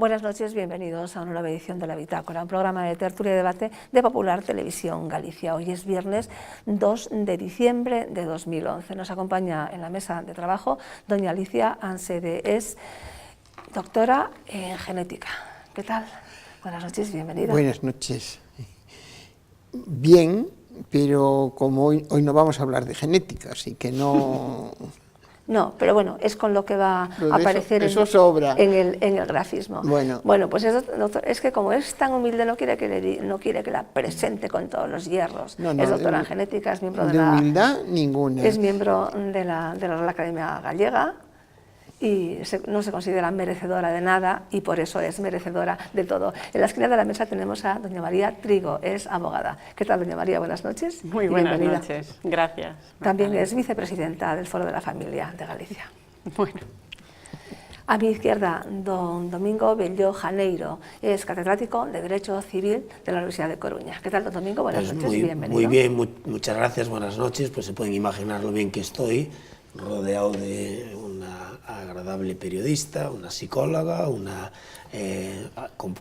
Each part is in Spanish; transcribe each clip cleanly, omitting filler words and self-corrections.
Buenas noches, bienvenidos a una nueva edición de La Bitácora, un programa de tertulia y debate de Popular Televisión Galicia. Hoy es viernes 2 de diciembre de 2011. Nos acompaña en la mesa de trabajo doña Alicia Ansede, es doctora en genética. ¿Qué tal? Buenas noches, bienvenida. Buenas noches. Bien, pero como hoy no vamos a hablar de genética, así que no... No, pero bueno, es con lo que va a aparecer eso sobra. en el grafismo. Bueno, Pues eso, doctor, es que como es tan humilde, no quiere que la presente con todos los hierros. Es doctora en genética, es miembro de la... De humildad, ninguna. Es miembro de la Real Academia Gallega y no se considera merecedora de nada y por eso es merecedora de todo. En la esquina de la mesa tenemos a doña María Trigo, es abogada. ¿Qué tal, doña María? Buenas noches. Muy buenas noches, gracias. También es vicepresidenta del Foro de la Familia de Galicia. Bueno. A mi izquierda, don Domingo Belló Janeiro, es catedrático de Derecho Civil de la Universidad de Coruña. ¿Qué tal, don Domingo? Buenas noches, bienvenido. Muy bien, muchas gracias, buenas noches. Pues se pueden imaginar lo bien que estoy, rodeado de una agradable periodista, una psicóloga, una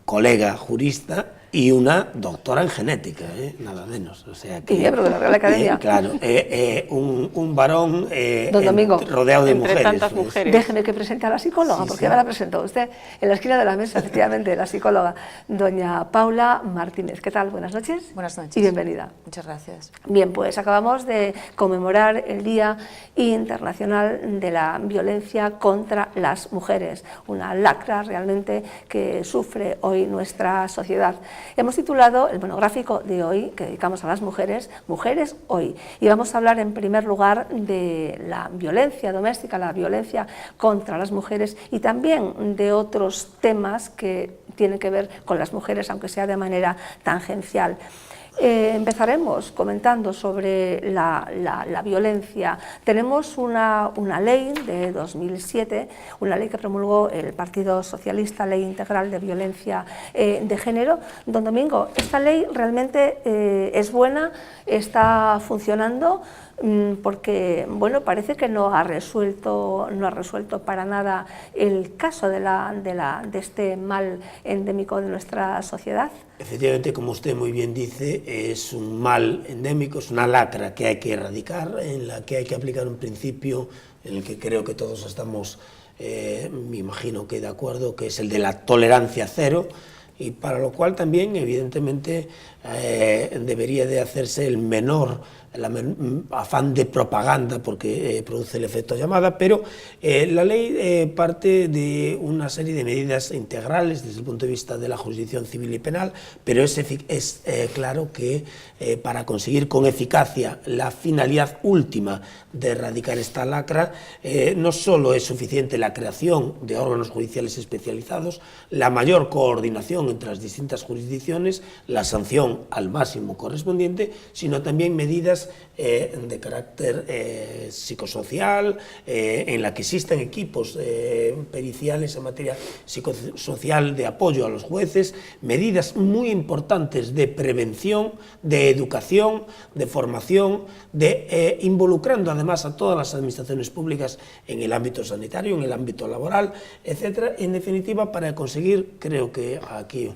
colega jurista y una doctora en genética, nada menos. O sea que, y miembro de la Real Academia. Claro, un varón don Domingo, rodeado de mujeres. Tantas mujeres. Déjeme que presente a la psicóloga, Sí, porque sí. ya me la presentó usted en la esquina de la mesa, efectivamente, la psicóloga, doña Paula Martínez. ¿Qué tal? Buenas noches. Buenas noches. Y bienvenida. Muchas gracias. Bien, pues acabamos de conmemorar el Día Internacional de la Violencia contra las Mujeres, una lacra realmente que sufre hoy nuestra sociedad. Hemos titulado el monográfico de hoy, que dedicamos a las mujeres, Mujeres Hoy, y vamos a hablar en primer lugar de la violencia doméstica, la violencia contra las mujeres y también de otros temas que tienen que ver con las mujeres, aunque sea de manera tangencial. Empezaremos comentando sobre la violencia. Tenemos una ley de 2007, una ley que promulgó el Partido Socialista, Ley Integral de Violencia de Género. Don Domingo, esta ley realmente es buena, está funcionando, porque bueno, parece que no ha resuelto para nada el caso de este mal endémico de nuestra sociedad. Efectivamente, como usted muy bien dice, es un mal endémico, es una lacra que hay que erradicar, en la que hay que aplicar un principio en el que creo que todos estamos, me imagino que de acuerdo, que es el de la tolerancia cero, y para lo cual también, evidentemente, debería de hacerse el menor afán de propaganda, porque produce el efecto llamada, pero la ley parte de una serie de medidas integrales desde el punto de vista de la jurisdicción civil y penal, pero es claro que para conseguir con eficacia la finalidad última de erradicar esta lacra, no solo es suficiente la creación de órganos judiciales especializados, la mayor coordinación entre las distintas jurisdicciones, la sanción al máximo correspondiente, sino también medidas de carácter psicosocial, en la que existan equipos periciales en materia psicosocial de apoyo a los jueces, medidas muy importantes de prevención, de educación, de formación, involucrando además a todas las administraciones públicas en el ámbito sanitario, en el ámbito laboral, etcétera. En definitiva, para conseguir, creo que aquí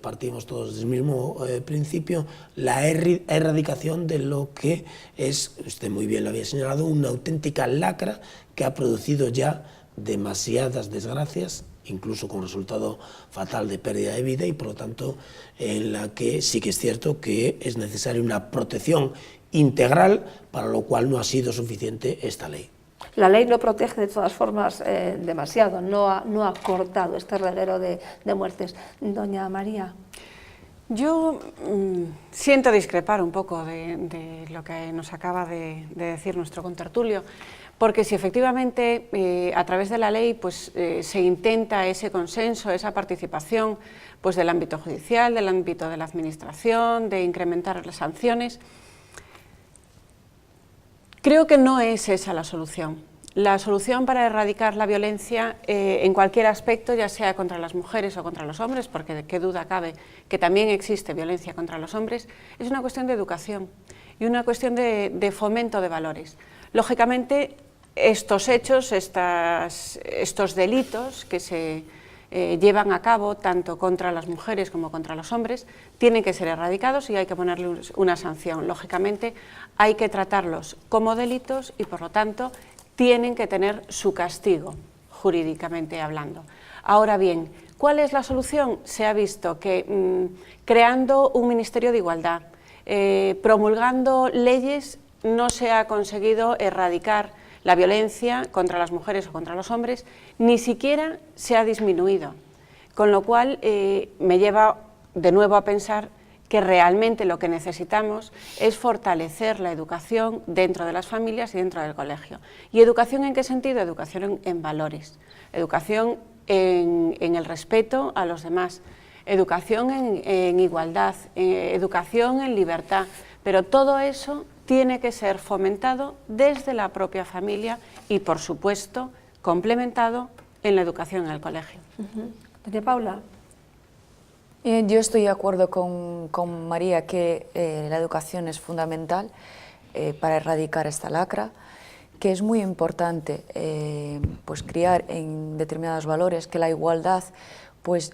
partimos todos del mismo principio, la erradicación de lo que es, usted muy bien lo había señalado, una auténtica lacra que ha producido ya demasiadas desgracias, incluso con resultado fatal de pérdida de vida, y por lo tanto en la que sí que es cierto que es necesaria una protección integral, para lo cual no ha sido suficiente esta ley. La ley no protege de todas formas demasiado, no ha cortado este reguero de muertes. Doña María. Yo siento discrepar un poco de lo que nos acaba de decir nuestro contertulio, porque si efectivamente a través de la ley pues, se intenta ese consenso, esa participación pues, del ámbito judicial, del ámbito de la administración, de incrementar las sanciones, creo que no es esa la solución. La solución para erradicar la violencia en cualquier aspecto, ya sea contra las mujeres o contra los hombres, porque de qué duda cabe que también existe violencia contra los hombres, es una cuestión de educación y una cuestión de fomento de valores. Lógicamente, estos hechos, estos delitos que se llevan a cabo tanto contra las mujeres como contra los hombres tienen que ser erradicados y hay que ponerles una sanción. Lógicamente hay que tratarlos como delitos y por lo tanto tienen que tener su castigo, jurídicamente hablando. Ahora bien, ¿cuál es la solución? Se ha visto que creando un Ministerio de Igualdad, promulgando leyes, no se ha conseguido erradicar la violencia contra las mujeres o contra los hombres, ni siquiera se ha disminuido. Con lo cual me lleva de nuevo a pensar que realmente lo que necesitamos es fortalecer la educación dentro de las familias y dentro del colegio. ¿Y educación en qué sentido? Educación en valores, educación en el respeto a los demás, educación en igualdad, educación en libertad, pero todo eso tiene que ser fomentado desde la propia familia y, por supuesto, complementado en la educación en el colegio. Doña Paula. Yo estoy de acuerdo con María que la educación es fundamental para erradicar esta lacra, que es muy importante pues criar en determinados valores, que la igualdad pues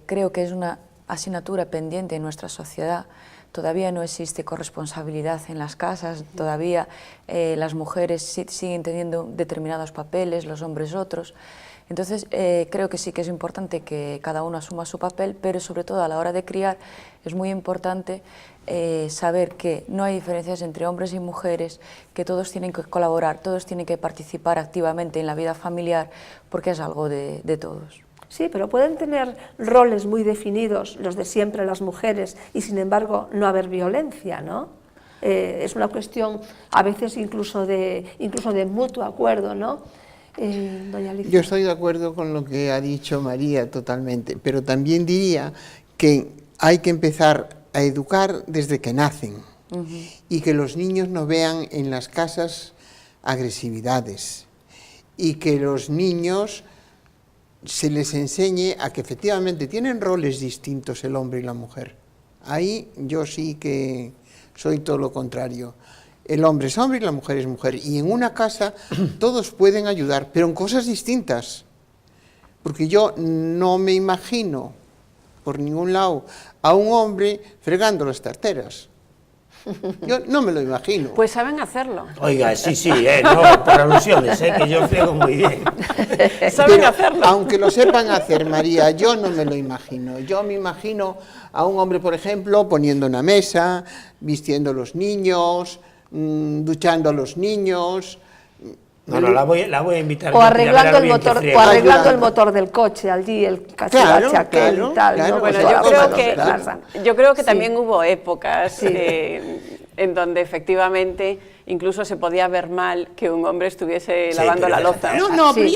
creo que es una asignatura pendiente en nuestra sociedad. Todavía no existe corresponsabilidad en las casas, todavía las mujeres siguen teniendo determinados papeles, los hombres otros. Entonces creo que sí que es importante que cada uno asuma su papel, pero sobre todo a la hora de criar es muy importante saber que no hay diferencias entre hombres y mujeres, que todos tienen que colaborar, todos tienen que participar activamente en la vida familiar, porque es algo de todos. Sí, pero pueden tener roles muy definidos, los de siempre las mujeres, y sin embargo no haber violencia, ¿no? Es una cuestión a veces incluso de mutuo acuerdo, ¿no? Doña Alicia. Yo estoy de acuerdo con lo que ha dicho María totalmente, pero también diría que hay que empezar a educar desde que nacen y que los niños no vean en las casas agresividades y que los niños se les enseñe a que efectivamente tienen roles distintos el hombre y la mujer. Ahí yo sí que soy todo lo contrario. El hombre es hombre y la mujer es mujer. Y en una casa todos pueden ayudar, pero en cosas distintas. Porque yo no me imagino por ningún lado a un hombre fregando las tarteras. Yo no me lo imagino. Pues saben hacerlo. Oiga, sí, no, por alusiones, que yo friego muy bien. Saben hacerlo. Aunque lo sepan hacer, María, yo no me lo imagino. Yo me imagino a un hombre, por ejemplo, poniendo una mesa, vistiendo a los niños, duchando a los niños. No, la voy a invitar. O arreglando el motor del coche, allí el cachivache aquel y tal. Claro, ¿no? Bueno, yo creo que también hubo épocas en donde efectivamente incluso se podía ver mal que un hombre estuviese lavando la loza.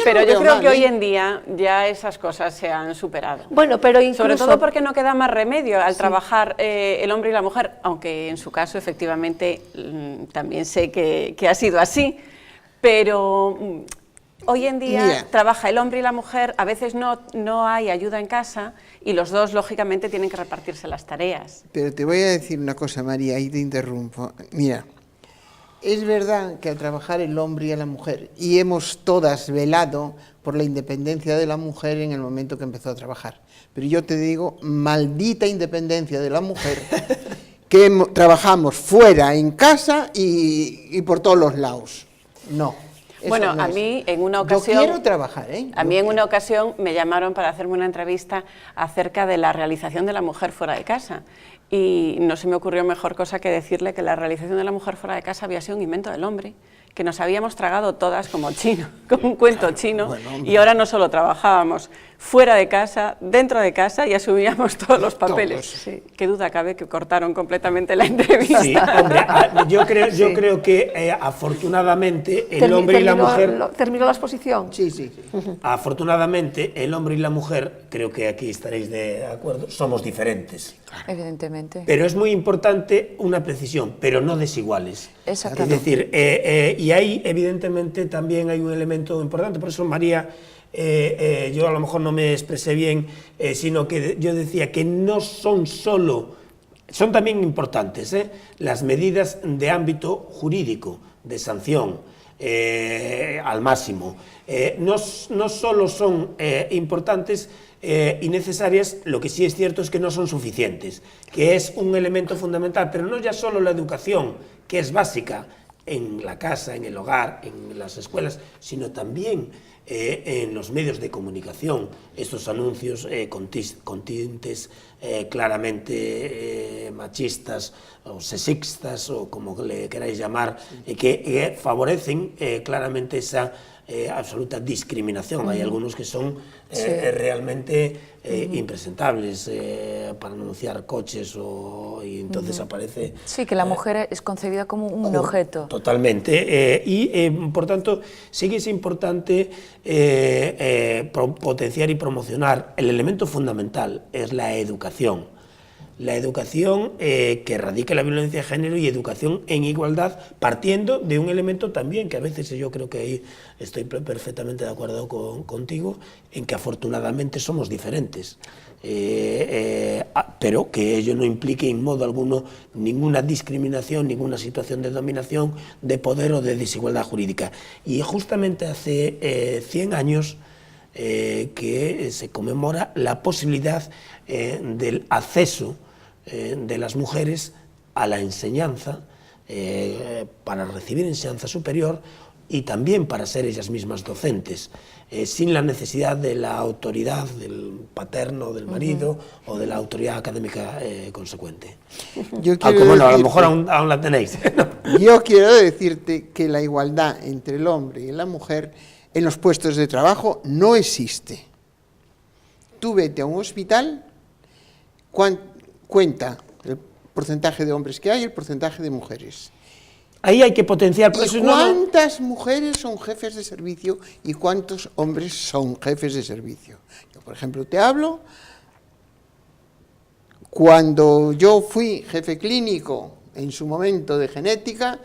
Pero yo creo que hoy en día ya esas cosas se han superado. Bueno, pero incluso... Sobre todo porque no queda más remedio al trabajar el hombre y la mujer, aunque en su caso efectivamente también sé que ha sido así. Pero hoy en día trabaja el hombre y la mujer, a veces no hay ayuda en casa y los dos, lógicamente, tienen que repartirse las tareas. Pero te voy a decir una cosa, María, ahí te interrumpo. Mira, es verdad que al trabajar el hombre y la mujer, y hemos todas velado por la independencia de la mujer en el momento que empezó a trabajar, pero yo te digo, maldita independencia de la mujer, que trabajamos fuera, en casa y por todos los lados. No. Bueno, no a mí en una ocasión... Yo quiero trabajar, A mí en una ocasión me llamaron para hacerme una entrevista acerca de la realización de la mujer fuera de casa y no se me ocurrió mejor cosa que decirle que la realización de la mujer fuera de casa había sido un invento del hombre, que nos habíamos tragado todas como chino, como un cuento chino, y ahora no solo trabajábamos fuera de casa, dentro de casa y asumíamos todos los papeles. Sí. Qué duda cabe que cortaron completamente la entrevista. Sí, hombre, yo creo que afortunadamente el hombre y la mujer... ¿Terminó la exposición? Sí. Afortunadamente el hombre y la mujer, creo que aquí estaréis de acuerdo, somos diferentes. Evidentemente. Pero es muy importante una precisión, pero no desiguales. Exactamente. Es decir, y ahí evidentemente también hay un elemento importante, por eso María... yo a lo mejor no me expresé bien, sino que yo decía que no son solo, son también importantes las medidas de ámbito jurídico, de sanción al máximo. No solo son importantes y necesarias, lo que sí es cierto es que no son suficientes, que es un elemento fundamental, pero no ya solo la educación, que es básica en la casa, en el hogar, en las escuelas, sino también en los medios de comunicación, estos anuncios con tintes claramente machistas o sexistas, o como le queráis llamar, que favorecen claramente esa absoluta discriminación. Hay algunos que son realmente impresentables para anunciar coches, y entonces aparece... Sí, que la mujer es concebida como un objeto. Totalmente, y por tanto sí que es importante potenciar y promocionar. El elemento fundamental es la educación. La educación que erradique la violencia de género, y educación en igualdad, partiendo de un elemento también que a veces yo creo que ahí estoy perfectamente de acuerdo contigo, en que afortunadamente somos diferentes, pero que ello no implique en modo alguno ninguna discriminación, ninguna situación de dominación, de poder o de desigualdad jurídica. Y justamente hace 100 años que se conmemora la posibilidad del acceso de las mujeres a la enseñanza, para recibir enseñanza superior y también para ser ellas mismas docentes, sin la necesidad de la autoridad del paterno, del marido, o de la autoridad académica consecuente. Bueno, a lo mejor aún la tenéis. Yo quiero decirte que la igualdad entre el hombre y la mujer en los puestos de trabajo no existe. Tú vete a un hospital, cuenta el porcentaje de hombres que hay y el porcentaje de mujeres. Ahí hay que potenciar. ¿Y cuántas mujeres son jefes de servicio y cuántos hombres son jefes de servicio? Yo, por ejemplo, te hablo, cuando yo fui jefe clínico en su momento de genética,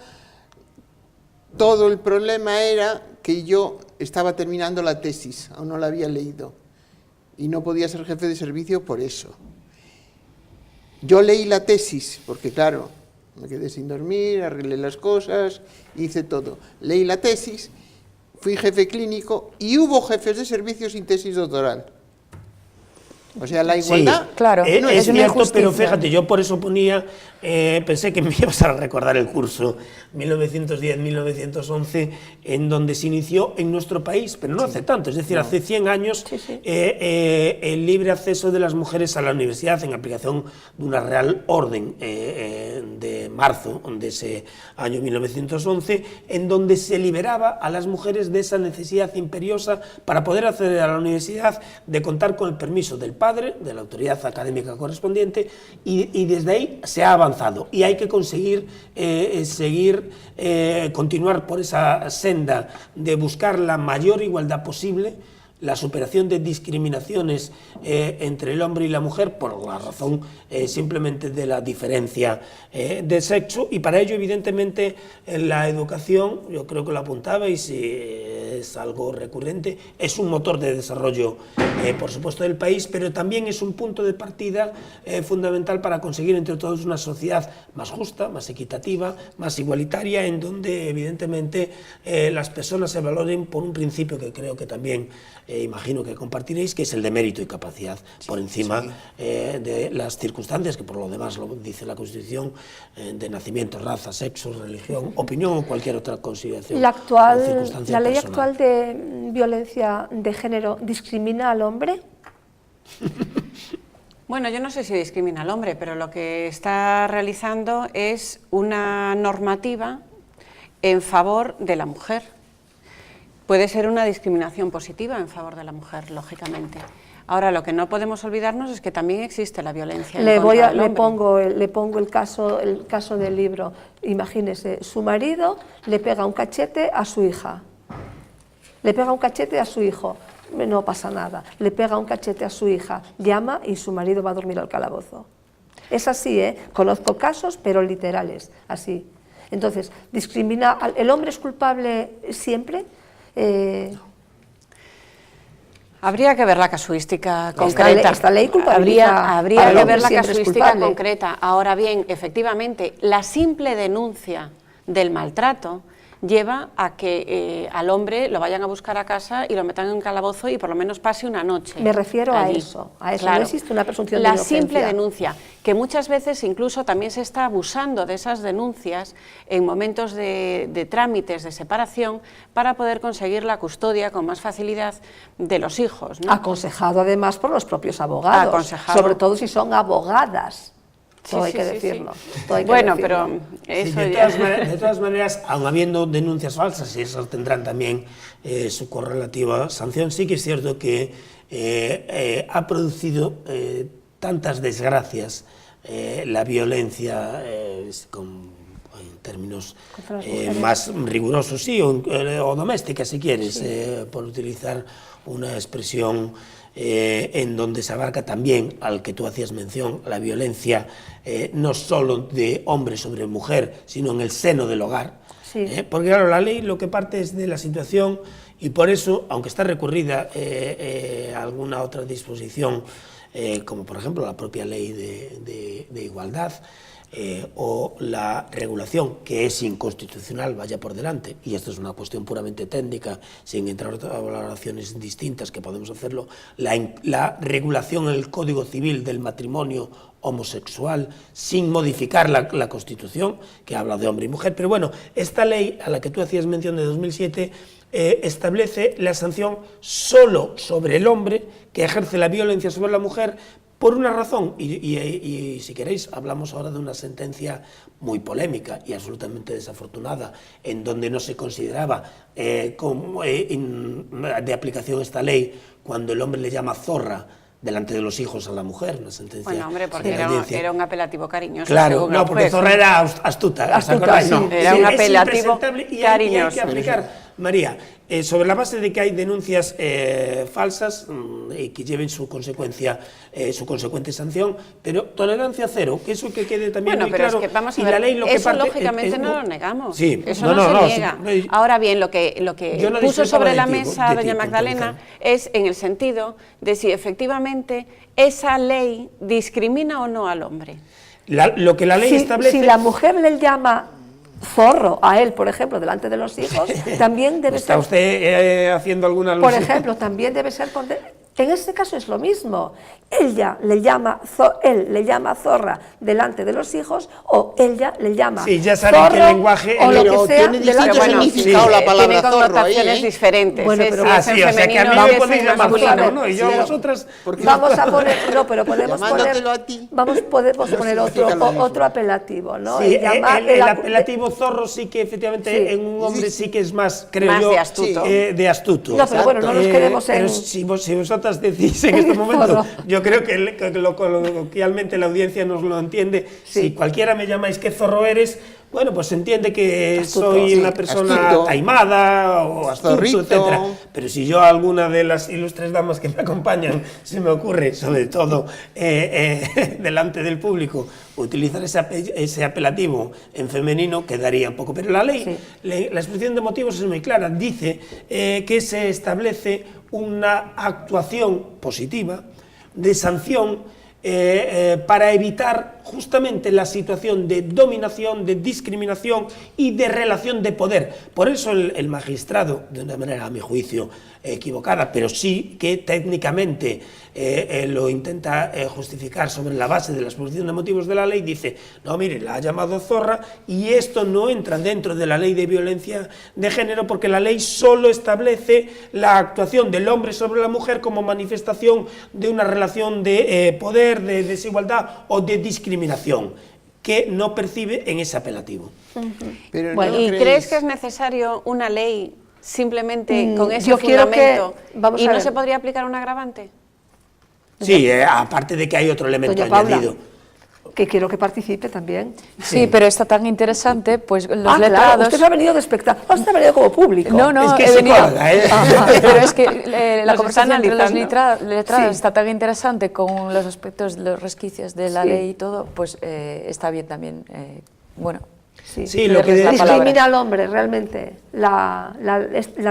todo el problema era que yo estaba terminando la tesis, aún no la había leído, y no podía ser jefe de servicio por eso. Yo leí la tesis, porque claro, me quedé sin dormir, arreglé las cosas, hice todo. Leí la tesis, fui jefe clínico y hubo jefes de servicio sin tesis doctoral. O sea, la igualdad... Sí, claro, no, es cierto, pero fíjate, yo por eso ponía, pensé que me ibas a recordar el curso 1910-1911, en donde se inició en nuestro país, pero no hace tanto, es decir, hace 100 años, el libre acceso de las mujeres a la universidad, en aplicación de una Real Orden de marzo de ese año 1911, en donde se liberaba a las mujeres de esa necesidad imperiosa para poder acceder a la universidad, de contar con el permiso del padre, de la autoridad académica correspondiente, y desde ahí se ha avanzado, y hay que conseguir continuar por esa senda de buscar la mayor igualdad posible, la superación de discriminaciones entre el hombre y la mujer por la razón simplemente de la diferencia de sexo, y para ello evidentemente la educación, yo creo que lo apuntabais, es algo recurrente, es un motor de desarrollo por supuesto del país, pero también es un punto de partida fundamental para conseguir entre todos una sociedad más justa, más equitativa, más igualitaria, en donde evidentemente las personas se valoren por un principio que creo que también imagino que compartiréis, que es el de mérito y capacidad, por encima de las circunstancias, que por lo demás lo dice la Constitución, de nacimiento, raza, sexo, religión, opinión o cualquier otra consideración. La ley actual de violencia de género discrimina al hombre. Bueno, yo no sé si discrimina al hombre, pero lo que está realizando es una normativa en favor de la mujer. Puede ser una discriminación positiva en favor de la mujer, lógicamente. Ahora, lo que no podemos olvidarnos es que también existe la violencia en contra del hombre. Le pongo el caso del libro. Imagínese, su marido le pega un cachete a su hija. Le pega un cachete a su hijo, no pasa nada. Le pega un cachete a su hija, llama y su marido va a dormir al calabozo. Es así, conozco casos, pero literales, así. Entonces, ¿el hombre es culpable siempre? Habría que ver la casuística concreta. Esta ley culpabiliza. Habría que ver la casuística concreta. Ahora bien, efectivamente, la simple denuncia del maltrato lleva a que al hombre lo vayan a buscar a casa y lo metan en un calabozo y por lo menos pase una noche. Me refiero allí. a eso, Claro. no existe una presunción de La inocencia. simple denuncia, que muchas veces incluso también se está abusando de esas denuncias en momentos de trámites de separación para poder conseguir la custodia con más facilidad de los hijos, ¿no? Aconsejado además por los propios abogados, Aconsejado. sobre todo si son abogadas. Todo hay Sí, que sí, decirlo. sí. Todo hay que Bueno, decirlo. pero Sí, eso de todas maneras, aun habiendo denuncias falsas, y esas tendrán también su correlativa sanción, sí que es cierto que ha producido tantas desgracias la violencia en términos más rigurosos, sí, o doméstica, si quieres, por utilizar una expresión en donde se abarca también, al que tú hacías mención, la violencia no solo de hombre sobre mujer, sino en el seno del hogar. Sí. Porque claro, la ley lo que parte es de la situación y por eso, aunque está recurrida a alguna otra disposición, como por ejemplo la propia ley de igualdad, o la regulación, que es inconstitucional, vaya por delante, y esto es una cuestión puramente técnica, sin entrar a valoraciones distintas, que podemos hacerlo, la regulación en el Código Civil del matrimonio homosexual, sin modificar la Constitución, que habla de hombre y mujer. Pero bueno, esta ley, a la que tú hacías mención de 2007, establece la sanción solo sobre el hombre que ejerce la violencia sobre la mujer, por una razón, y si queréis hablamos ahora de una sentencia muy polémica y absolutamente desafortunada, en donde no se consideraba de aplicación esta ley cuando el hombre le llama zorra delante de los hijos a la mujer, una sentencia. Bueno, hombre, porque era un apelativo cariñoso. Claro, no, porque zorra era astuta, ¿os acordáis? Sí, era un apelativo cariñoso. Y hay que aplicar, María, sobre la base de que hay denuncias falsas y que lleven su consecuencia, su consecuente sanción, pero tolerancia cero, que eso que quede también muy pero claro. es que vamos a y ver, la ley lo que eso parte, lógicamente no lo negamos, sí, eso no se niega. Sí, ahora bien, lo que yo no puso sobre la discrepaba mesa de ti, doña Magdalena puntualizar. es en el sentido de si efectivamente esa ley discrimina o no al hombre. Lo que la ley establece... Si la mujer le llama zorro a él, por ejemplo, delante de los hijos, también debe ¿Está ser... usted haciendo alguna Por alusión? ejemplo, también debe ser... En este caso es lo mismo. Ella le llama, él le llama zorra delante de los hijos, o ella le llama Sí, ya saben zorro, que el lenguaje... o lo Pero que sea tiene delante distinto de los significado hijos. la palabra tiene zorro ahí, connotaciones diferentes. Bueno, pero- si es en sí, o sea, que a mí femenino, me que podéis en llamar masculino. zorro, ¿no? Y yo a vosotras... Vamos a poner, no, pero podemos Llamándotelo poner, a ti. podemos poner significa lo mismo. otro apelativo, ¿no? Sí, llamar el apelativo zorro sí que efectivamente Sí. en un hombre sí que es más, creo Más yo, de astuto. de astuto. No, pero bueno, no nos quedemos en... Pero si vosotras decís en este momento, Zorro. yo creo que coloquialmente la audiencia nos lo entiende. Sí. Si cualquiera me llamáis qué zorro eres, bueno, pues se entiende que Astuto, soy sí, una persona astuto. taimada o astuto, Zorrito. etcétera. Pero si yo a alguna de las ilustres damas que me acompañan se me ocurre, sobre todo delante del público, utilizar ese apelativo en femenino, quedaría un poco. Pero la ley, Sí. la exposición de motivos es muy clara. Dice que se establece una actuación positiva de sanción para evitar justamente la situación de dominación, de discriminación y de relación de poder. Por eso el magistrado, de una manera a mi juicio equivocada, pero sí que técnicamente lo intenta justificar sobre la base de la exposición de motivos de la ley, dice, no, mire, la ha llamado zorra y esto no entra dentro de la ley de violencia de género porque la ley solo establece la actuación del hombre sobre la mujer como manifestación de una relación de poder, de desigualdad o de discriminación que no percibe en ese apelativo. Pero Bueno, ¿no ¿Y creéis? crees que es necesario una ley simplemente con ese yo quiero que- fundamento vamos y a no ver. se podría aplicar un agravante? Sí, aparte de que hay otro elemento Doña Paula, añadido. que quiero que participe también. Sí, pero está tan interesante, pues los Claro, letrados... usted no ha venido de espectáculo, usted ha venido como público. No, no, Es que he es venido... psicóloga, ¿eh? Pero es que la Los conversación está entre los analizando. letrados Sí. está tan interesante con los aspectos, los resquicios de la Sí. ley y todo, pues está bien también, bueno... Sí. Sí, lo que Leerles la es- palabra. Discrimina al hombre, realmente. La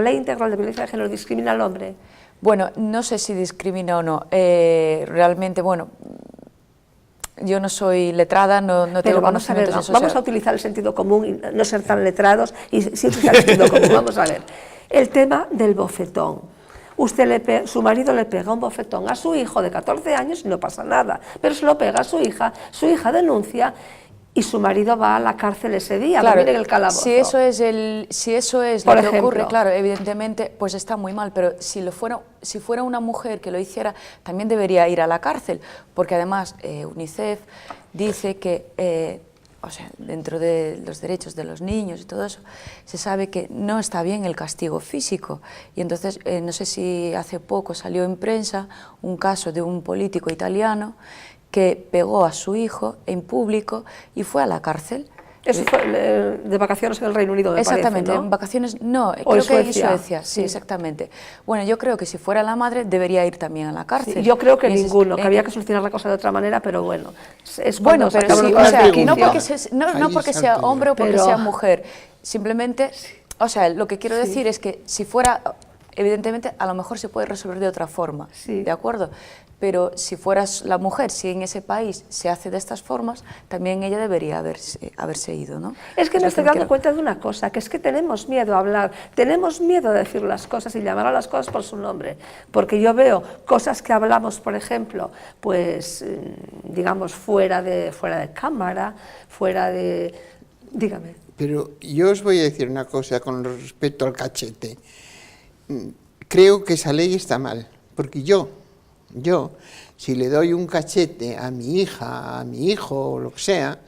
ley integral de violencia de género discrimina al hombre. Bueno, no sé si discrimina o no. Realmente, bueno, yo no soy letrada, no Pero tengo vamos a ver, conocimientos de vamos a utilizar el sentido común y no ser tan letrados y sí utilizar el sentido común. Vamos a ver, el tema del bofetón. Su marido le pega un bofetón a su hijo de 14 años y no pasa nada, pero se lo pega a su hija denuncia y su marido va a la cárcel ese día, claro, en el calabozo. Si eso es Por lo que ejemplo. ocurre, claro, evidentemente, pues está muy mal, pero si fuera una mujer que lo hiciera, también debería ir a la cárcel, porque además UNICEF dice que, o sea, dentro de los derechos de los niños y todo eso, se sabe que no está bien el castigo físico, y entonces, no sé si hace poco salió en prensa un caso de un político italiano que pegó a su hijo en público y fue a la cárcel. Eso fue de vacaciones en el Reino Unido, me Exactamente, parece, ¿no? en vacaciones, no, O creo en que en Suecia. Suecia, sí, exactamente. Bueno, yo creo que si fuera la madre debería ir también a la cárcel. Sí, yo creo que Y ninguno, que había que solucionar la cosa de otra manera, pero bueno, es Bueno, cuando pero sacaban sí, cosas o sea, de no quicio. porque, no porque sea salto hombre o porque Pero- sea mujer, simplemente, o sea, lo que quiero decir es que si fuera, evidentemente, a lo mejor se puede resolver de otra forma, Sí. ¿de acuerdo? Pero si fueras la mujer, si en ese país se hace de estas formas, también ella debería haberse ido, ¿no? Es que Es me lo estoy me dando quiero- cuenta de una cosa, que es que tenemos miedo a hablar, tenemos miedo a decir las cosas y llamar a las cosas por su nombre, porque yo veo cosas que hablamos, por ejemplo, pues, digamos, fuera de cámara, fuera de... Dígame. Pero yo os voy a decir una cosa con respecto al cachete. Creo que esa ley está mal, porque yo, si le doy un cachete a mi hija, a mi hijo o lo que sea,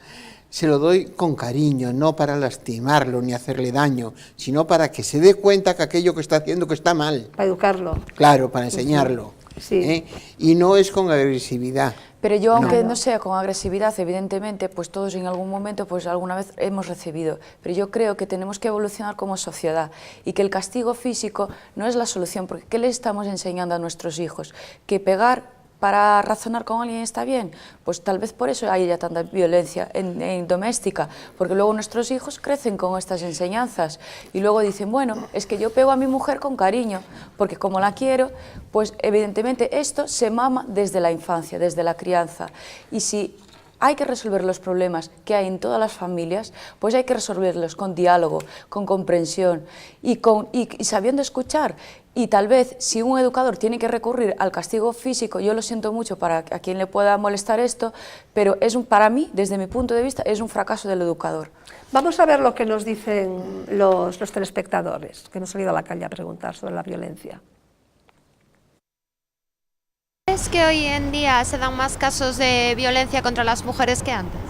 se lo doy con cariño, no para lastimarlo ni hacerle daño, sino para que se dé cuenta que aquello que está haciendo que está mal. Para educarlo. Claro, para enseñarlo. Sí. Y no es con agresividad. Pero yo, aunque No. no sea con agresividad, evidentemente, pues todos en algún momento, pues alguna vez hemos recibido. Pero yo creo que tenemos que evolucionar como sociedad y que el castigo físico no es la solución, porque ¿qué le estamos enseñando a nuestros hijos? Que pegar para razonar con alguien está bien, pues tal vez por eso hay ya tanta violencia en doméstica, porque luego nuestros hijos crecen con estas enseñanzas y luego dicen, bueno, es que yo pego a mi mujer con cariño, porque como la quiero, pues evidentemente esto se mama desde la infancia, desde la crianza, y si hay que resolver los problemas que hay en todas las familias, pues hay que resolverlos con diálogo, con comprensión y sabiendo escuchar. Y tal vez si un educador tiene que recurrir al castigo físico, yo lo siento mucho para a quien le pueda molestar esto, pero para mí, desde mi punto de vista, es un fracaso del educador. Vamos a ver lo que nos dicen los telespectadores, que hemos salido a la calle a preguntar sobre la violencia. ¿Crees que hoy en día se dan máis casos de violencia contra as mujeres que antes?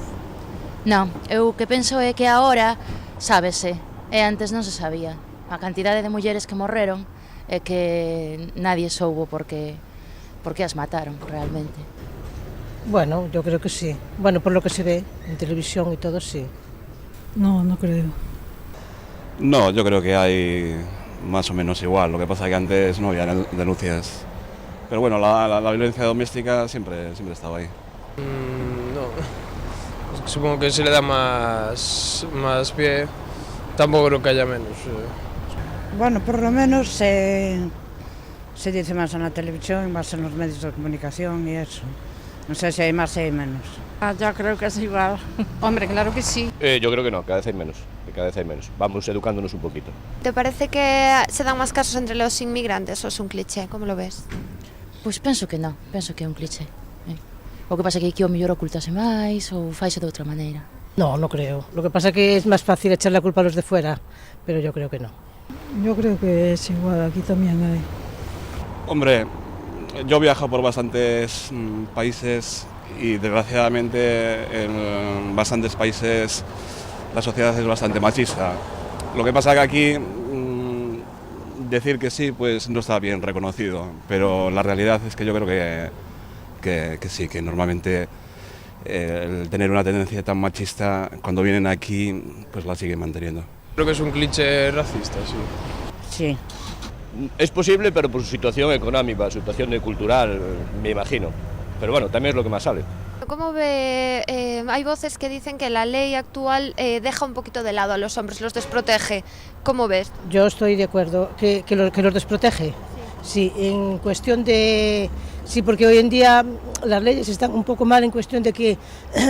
Non, eu o que penso é que agora sábese, e antes non se sabía. A cantidade de mulleres que morreron é que nadie soubo por que as mataron realmente. Bueno, yo creo que sí. Bueno, por lo que se ve en televisión y todo, sí. No, no creo. No, yo creo que hay más o menos igual. Lo que pasa es que antes no había denuncias. Pero bueno, la violencia doméstica siempre estaba ahí. No, supongo que se le da más pie. Tampoco creo que haya menos. Bueno, por lo menos se dice más en la televisión y más en los medios de comunicación y eso. No sé si hay más o hay menos. Yo creo que es igual. Hombre, claro que sí. Yo creo que no, cada vez hay menos. Vamos educándonos un poquito. ¿Te parece que se dan máis casos entre los inmigrantes o es un cliché? ¿Cómo lo ves? Pois penso que non, penso que é un cliché. O que pasa é que aquí o mellor ocultase máis ou faise de outra maneira. No, no creo. Lo que pasa es que es más fácil echar la culpa a los de fuera, pero yo creo que no. Yo creo que es igual, aquí también hay. Hombre, yo viajo por bastantes países y desgraciadamente en bastantes países la sociedad es bastante machista. Lo que pasa que aquí decir que sí, pues no está bien reconocido, pero la realidad es que yo creo que sí, que normalmente el tener una tendencia tan machista, cuando vienen aquí, pues la siguen manteniendo. Creo que es un cliché racista, sí. Sí. Es posible, pero por su situación económica, su situación cultural, me imagino. Pero bueno, también es lo que más sale. ¿Cómo ve? Hay voces que dicen que la ley actual deja un poquito de lado a los hombres, los desprotege. ¿Cómo ves? Yo estoy de acuerdo que los desprotege. Sí, en cuestión de... Sí, porque hoy en día las leyes están un poco mal en cuestión de que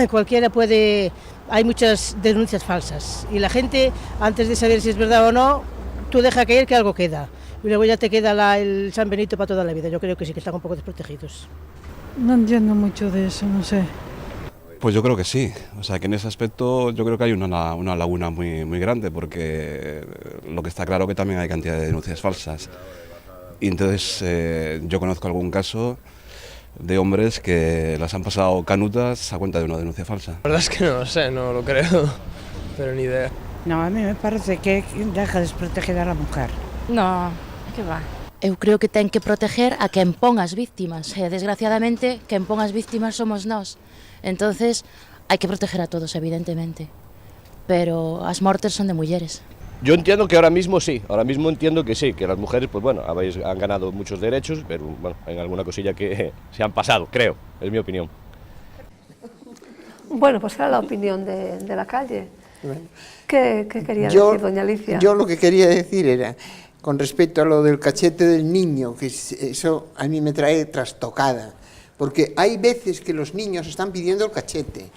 cualquiera puede... Hay muchas denuncias falsas y la gente, antes de saber si es verdad o no, tú deja caer que algo queda. Y luego ya te queda el San Benito para toda la vida. Yo creo que sí, que están un poco desprotegidos. No entiendo mucho de eso, no sé. Pues yo creo que sí, o sea que en ese aspecto yo creo que hay una laguna muy grande, porque lo que está claro que también hay cantidad de denuncias falsas. Y entonces yo conozco algún caso de hombres que las han pasado canutas a cuenta de una denuncia falsa. La verdad es que no lo sé, no lo creo, pero ni idea. No, a mí me parece que deja desprotegida a la mujer. No, que va. Eu creo que ten que proteger a quen pon as víctimas, e desgraciadamente quen pon as víctimas somos nós. Entonces hai que proteger a todos, evidentemente, pero as mortes son de mulleres. Yo entiendo que ahora mismo sí, ahora mismo entiendo que sí, que las mujeres, pues bueno, han ganado muchos derechos, pero bueno, hay alguna cosilla que se han pasado, creo, es mi opinión. Bueno, pues era la opinión de la calle. Bueno. ¿Qué quería decir, doña Alicia? Yo lo que quería decir era, con respecto a lo del cachete del niño, que eso a mí me trae trastocada, porque hay veces que los niños están pidiendo el cachete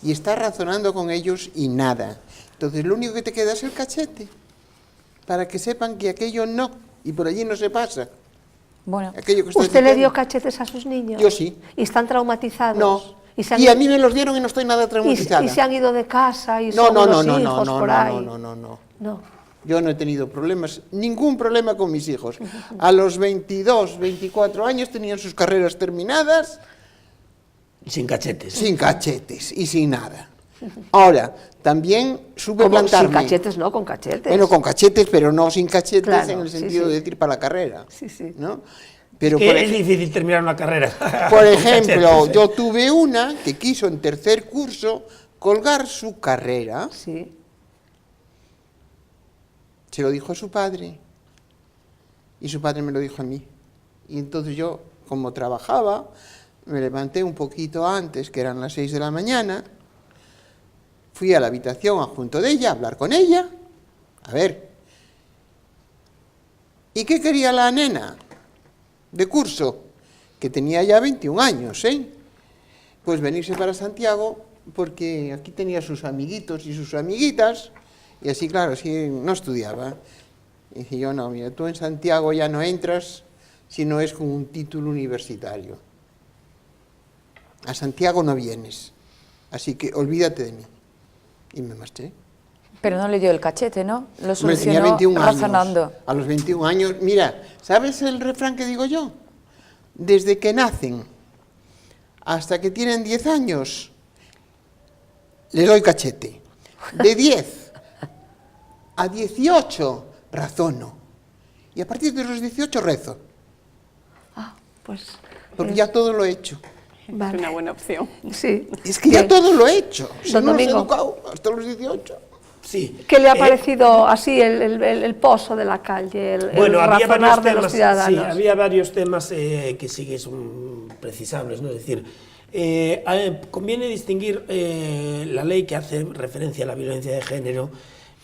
y estás razonando con ellos y nada. Entonces lo único que te queda es el cachete, para que sepan que aquello no, y por allí no se pasa. Bueno, ¿usted le dio cachetes a sus niños? Yo sí. ¿Y están traumatizados? No. Y a mí me los dieron y no estoy nada traumatizada. ¿Y se han ido de casa y son unos hijos por ahí? No. Yo no he tenido problemas, ningún problema con mis hijos. A los 22, 24 años tenían sus carreras terminadas. Sin cachetes. Sin cachetes y sin nada. Ahora, también supe plantarme. Sin cachetes, no, con cachetes. Bueno, con cachetes, pero no sin cachetes, claro, en el sentido de decir para la carrera. Sí. ¿No? Pero es difícil terminar una carrera. Por ejemplo, yo tuve una que quiso en tercer curso colgar su carrera. Sí. Se lo dijo a su padre y su padre me lo dijo a mí. Y entonces yo, como trabajaba, me levanté un poquito antes, que eran las 6 de la mañana, fui a la habitación junto de ella, a hablar con ella, a ver. ¿Y qué quería la nena de curso? Que tenía ya 21 años, Pues venirse para Santiago, porque aquí tenía sus amiguitos y sus amiguitas, y así, claro, así no estudiaba. Y dije yo, no, mira, tú en Santiago ya no entras si no es con un título universitario. A Santiago no vienes, así que olvídate de mí. Y me marché. Pero no le dio el cachete, ¿no? Lo solucionó tenía 21 razonando. años. A los 21 años, mira, ¿sabes el refrán que digo yo? Desde que nacen hasta que tienen 10 años, les doy cachete. De 10 a 18, razono. Y a partir de los 18, rezo. Pues... Porque ya todo lo he hecho. Vale. Es una buena opción. Sí. Es que ya todo lo he hecho. Si Don no los he Domingo. educado hasta los 18. Sí. ¿Qué le ha parecido así el pozo de la calle, el había razonar varios de los temas, ciudadanos? Sí, había varios temas que sí que son precisables, ¿no? Es decir, conviene distinguir la ley que hace referencia a la violencia de género,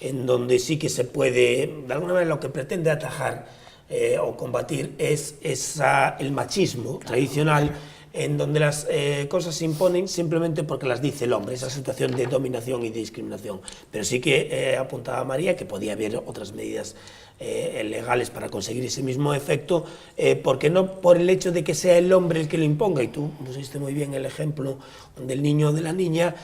en donde sí que se puede, de alguna manera lo que pretende atajar o combatir es el machismo tradicional, en donde las cosas se imponen simplemente porque las dice el hombre, esa situación de dominación y de discriminación. Pero sí que apuntaba María que podía haber otras medidas legales para conseguir ese mismo efecto, porque no por el hecho de que sea el hombre el que lo imponga, y tú pusiste muy bien el ejemplo del niño o de la niña,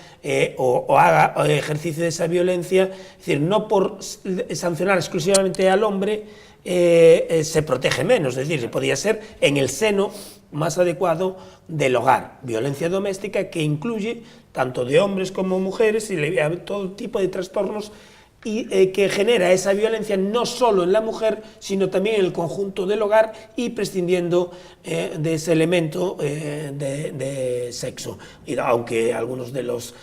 o haga ejercicio de esa violencia, es decir, no por sancionar exclusivamente al hombre se protege menos, es decir, podría ser en el seno más adecuado del hogar, violencia doméstica que incluye tanto de hombres como mujeres y todo tipo de trastornos y que genera esa violencia no solo en la mujer, sino también en el conjunto del hogar y prescindiendo de ese elemento de sexo. Y aunque algunos de las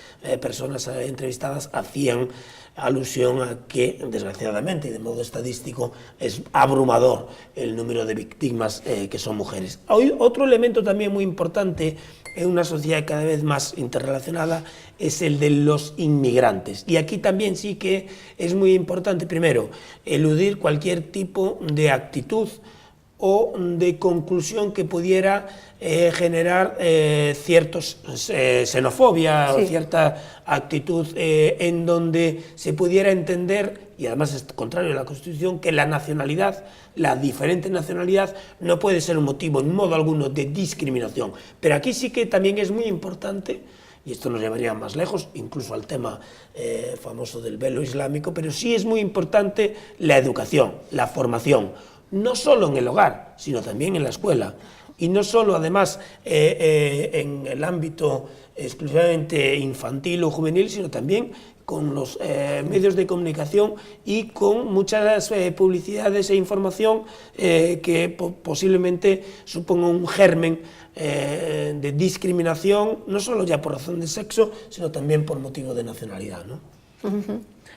personas entrevistadas hacían alusión a que, desgraciadamente y de modo estadístico, es abrumador el número de víctimas que son mujeres. Hay otro elemento también muy importante en una sociedad cada vez más interrelacionada, es el de los inmigrantes. Y aquí también sí que es muy importante, primero, eludir cualquier tipo de actitud o de conclusión que pudiera generar ciertos xenofobia o cierta actitud en donde se pudiera entender, y además es contrario a la Constitución, que la nacionalidad, la diferente nacionalidad, no puede ser un motivo en modo alguno de discriminación. Pero aquí sí que también es muy importante, y esto nos llevaría más lejos, incluso al tema famoso del velo islámico, pero sí es muy importante la educación, la formación, no solo en el hogar, sino también en la escuela, y no solo además en el ámbito exclusivamente infantil o juvenil, sino también con los medios de comunicación y con muchas publicidades e información que posiblemente supongan un germen de discriminación, no solo ya por razón de sexo, sino también por motivo de nacionalidad, ¿no?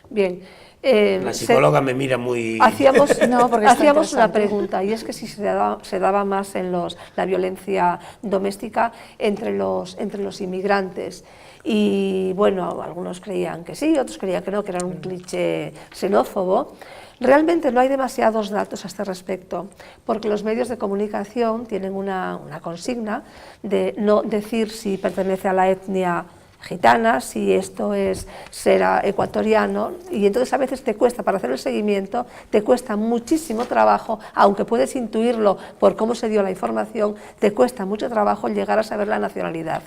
Bien. La psicóloga me mira muy... Hacíamos una pregunta, y es que si se daba más en la violencia doméstica entre los inmigrantes. Y bueno, algunos creían que sí, otros creían que no, que era un cliché xenófobo. Realmente no hay demasiados datos a este respecto, porque los medios de comunicación tienen una consigna de no decir si pertenece a la etnia gitana, si esto es ser ecuatoriano, y entonces a veces te cuesta, para hacer el seguimiento, te cuesta muchísimo trabajo, aunque puedes intuirlo por cómo se dio la información, te cuesta mucho trabajo llegar a saber la nacionalidad.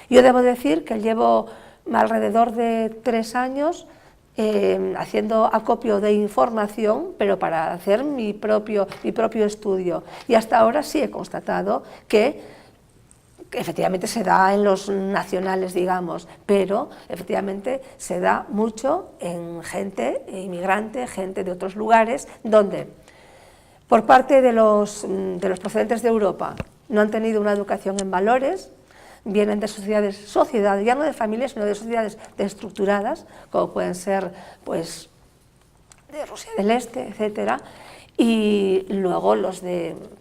Yo debo decir que llevo alrededor de 3 años haciendo acopio de información, pero para hacer mi propio estudio, y hasta ahora sí he constatado que efectivamente se da en los nacionales, digamos, pero efectivamente se da mucho en gente inmigrante, gente de otros lugares, donde por parte de los procedentes de Europa no han tenido una educación en valores, vienen de sociedades, ya no de familias, sino de sociedades desestructuradas, como pueden ser pues, de Rusia del Este, etcétera, y luego los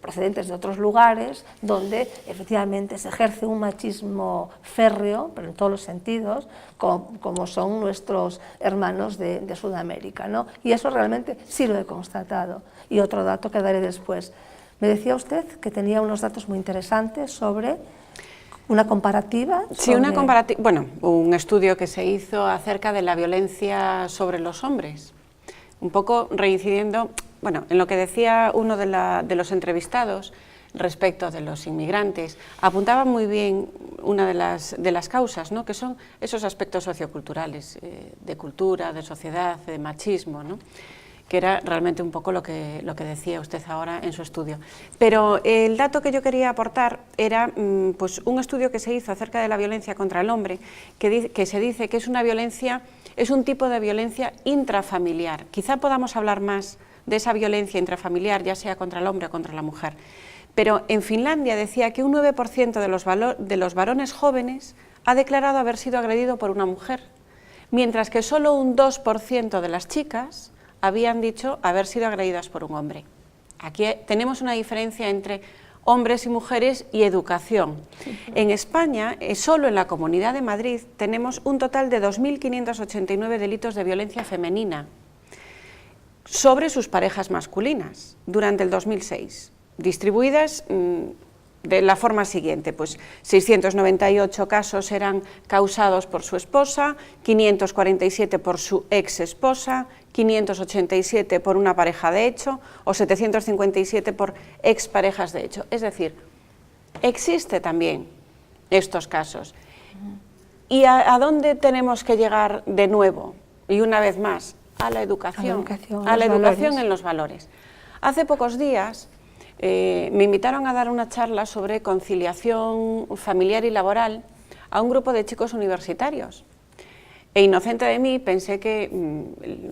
procedentes de otros lugares donde efectivamente se ejerce un machismo férreo, pero en todos los sentidos, como son nuestros hermanos de Sudamérica, ¿no? Y eso realmente sí lo he constatado. Y otro dato que daré después. Me decía usted que tenía unos datos muy interesantes sobre una comparativa. Sí, una comparativa, bueno, un estudio que se hizo acerca de la violencia sobre los hombres, un poco reincidiendo, bueno, en lo que decía uno de los entrevistados respecto de los inmigrantes, apuntaba muy bien una de las causas, ¿no?, que son esos aspectos socioculturales, de cultura, de sociedad, de machismo, ¿no?, que era realmente un poco lo que decía usted ahora en su estudio. Pero el dato que yo quería aportar era pues un estudio que se hizo acerca de la violencia contra el hombre, que se dice que es una violencia, es un tipo de violencia intrafamiliar. Quizá podamos hablar más de esa violencia intrafamiliar, ya sea contra el hombre o contra la mujer. Pero en Finlandia decía que un 9% de los varones jóvenes ha declarado haber sido agredido por una mujer, mientras que solo un 2% de las chicas habían dicho haber sido agredidas por un hombre. Aquí tenemos una diferencia entre hombres y mujeres y educación. En España, solo en la Comunidad de Madrid, tenemos un total de 2.589 delitos de violencia femenina sobre sus parejas masculinas durante el 2006, distribuidas de la forma siguiente, pues 698 casos eran causados por su esposa, 547 por su ex esposa, 587 por una pareja de hecho o 757 por exparejas de hecho. Es decir, existe también estos casos. ¿Y a dónde tenemos que llegar de nuevo? Y una vez más, a la educación, en los valores. Hace pocos días me invitaron a dar una charla sobre conciliación familiar y laboral a un grupo de chicos universitarios. E inocente de mí pensé que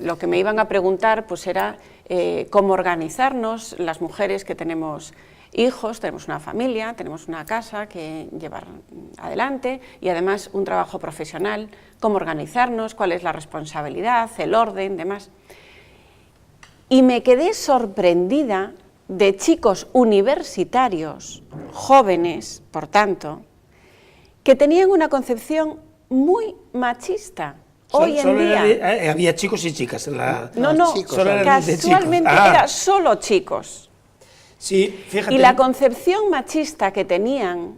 lo que me iban a preguntar pues era cómo organizarnos las mujeres que tenemos hijos, tenemos una familia, tenemos una casa que llevar adelante y además un trabajo profesional, cómo organizarnos, cuál es la responsabilidad, el orden, demás. Y me quedé sorprendida de chicos universitarios, jóvenes, por tanto, que tenían una concepción muy machista. Hoy en día... había chicos y chicas en la... No, casualmente era solo chicos. Sí, fíjate. Y la concepción machista que tenían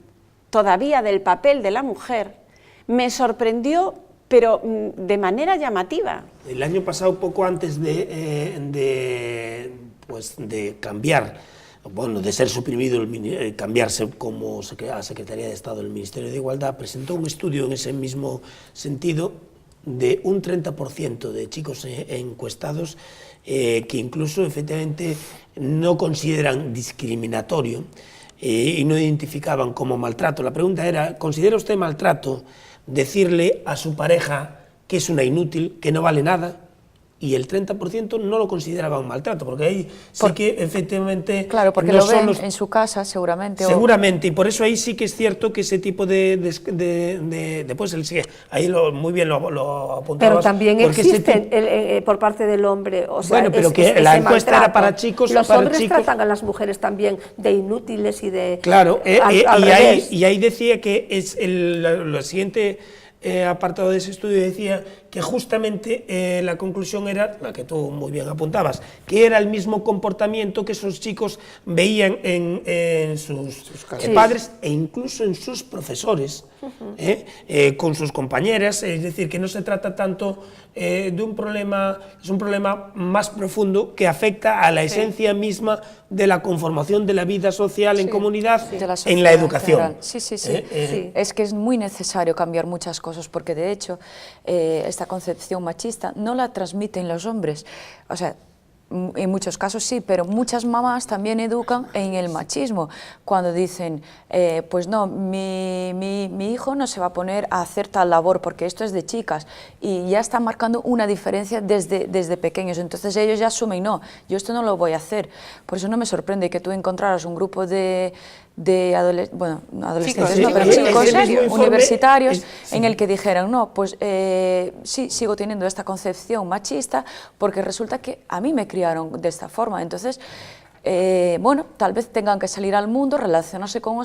todavía del papel de la mujer me sorprendió, pero de manera llamativa. El año pasado, poco antes de cambiar, bueno, de ser suprimido, cambiarse como a Secretaría de Estado del Ministerio de Igualdad, presentó un estudio en ese mismo sentido de un 30% de chicos encuestados que incluso efectivamente no consideran discriminatorio y no identificaban como maltrato. La pregunta era, ¿considera usted maltrato decirle a su pareja que es una inútil, que no vale nada? Y el 30% no lo consideraba un maltrato, porque ahí sí que efectivamente... Claro, porque no lo ven son en su casa seguramente. Seguramente, y por eso ahí sí que es cierto que ese tipo pues ahí muy bien lo apuntabas. Pero también existe por parte del hombre, o sea, bueno, pero que la encuesta era para chicos. Los hombres tratan a las mujeres también de inútiles y de... Claro, y ahí decía que es lo siguiente apartado de ese estudio, decía que justamente la conclusión era, la que tú muy bien apuntabas, que era el mismo comportamiento que esos chicos veían en sus padres e incluso en sus profesores, con sus compañeras, es decir, que no se trata tanto de un problema, es un problema más profundo que afecta a la esencia misma de la conformación de la vida social en comunidad, en la educación. Sí. Es que es muy necesario cambiar muchas cosas, porque de hecho esta concepción machista no la transmiten los hombres, o sea, en muchos casos sí, pero muchas mamás también educan en el machismo, cuando dicen, pues no, mi hijo no se va a poner a hacer tal labor porque esto es de chicas, y ya están marcando una diferencia desde pequeños, entonces ellos ya asumen, no, yo esto no lo voy a hacer. Por eso no me sorprende que tú encontraras un grupo de adolescentes, no, pero chicos universitarios en el que dijeran, no, pues sí, sigo teniendo esta concepción machista porque resulta que a mí me criaron de esta forma, entonces bueno, tal vez tengan que salir al mundo, relacionarse con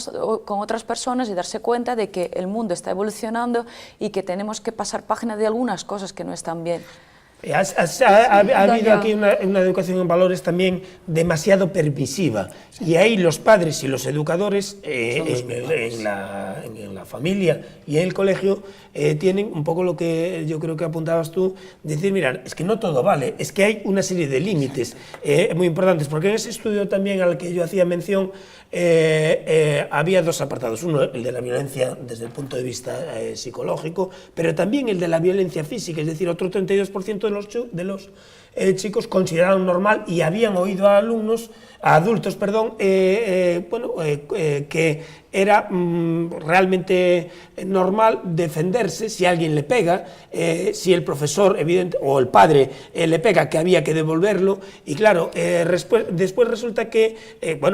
otras personas y darse cuenta de que el mundo está evolucionando y que tenemos que pasar página de algunas cosas que no están bien. Ha habido aquí una educación en valores también demasiado permisiva, y ahí los padres y los educadores en la familia y en el colegio tienen un poco lo que yo creo que apuntabas tú, decir, mira, es que no todo vale, es que hay una serie de límites muy importantes, porque en ese estudio también al que yo hacía mención había dos apartados, uno el de la violencia desde el punto de vista psicológico, pero también el de la violencia física, es decir, otro 32% de los chicos consideraron normal y habían oído a adultos, que era realmente normal defenderse si alguien le pega, si el profesor o el padre le pega, que había que devolverlo, y claro, después resulta que,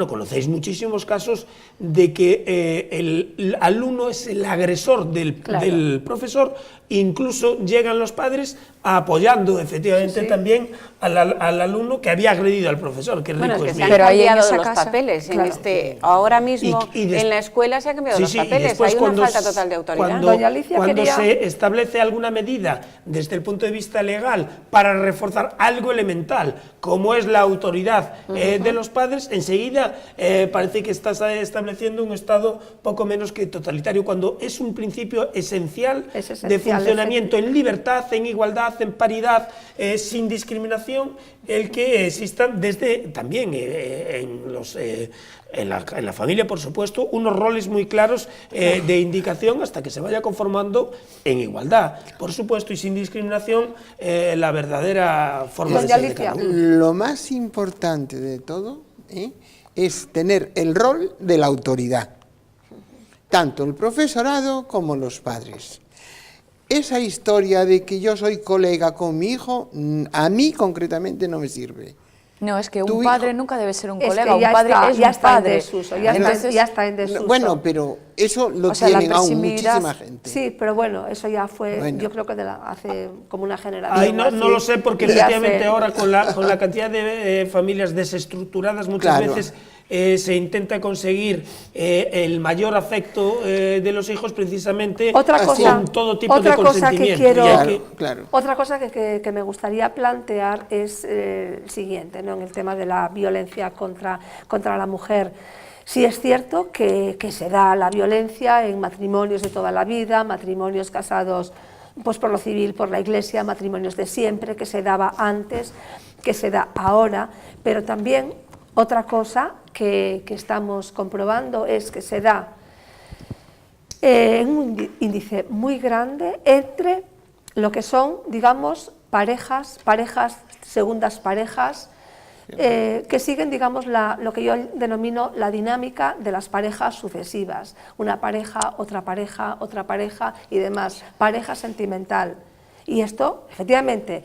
conocéis muchísimos casos de que el alumno es el agresor del profesor, incluso llegan los padres apoyando efectivamente también al alumno que había agredido al profesor. Que bueno, rico es que es se han cambiado los papeles, ahora mismo en la escuela se han cambiado los papeles, hay una falta total de autoridad. Cuando se establece alguna medida desde el punto de vista legal para reforzar algo elemental, como es la autoridad de los padres, enseguida parece que estás estableciendo un Estado poco menos que totalitario, cuando es un principio esencial de funcionamiento en libertad, en igualdad, en paridad, sin discriminación, el que existan desde también en la familia, por supuesto, unos roles muy claros de indicación hasta que se vaya conformando en igualdad, por supuesto, y sin discriminación, la verdadera forma de ser de cada uno. Lo más importante de todo es tener el rol de la autoridad, tanto el profesorado como los padres. Esa historia de que yo soy colega con mi hijo, a mí concretamente no me sirve. No, es que un padre nunca debe ser un colega, un padre es un padre. Ya está en desuso. Bueno, pero eso lo O sea, la tienen aún proximidad, muchísima gente. Sí, pero bueno, eso ya fue, Bueno. yo creo que hace como una generación. Ay, no, así, no lo sé, porque y efectivamente hace- ahora con la cantidad de familias desestructuradas muchas Claro. veces se intenta conseguir el mayor afecto de los hijos precisamente Otra cosa, con todo tipo otra de cosa que consentimiento. quiero, Y hay que- Claro. otra cosa que me gustaría plantear es el siguiente, ¿no? En el tema de la violencia contra la mujer. Sí es cierto que se da la violencia en matrimonios de toda la vida, matrimonios casados pues por lo civil, por la Iglesia, matrimonios de siempre, que se daba antes, que se da ahora, pero también otra cosa que estamos comprobando es que se da en un índice muy grande entre lo que son, digamos, parejas, segundas parejas, que siguen, digamos, lo que yo denomino la dinámica de las parejas sucesivas. Una pareja, otra pareja y demás. Pareja sentimental. Y esto, efectivamente,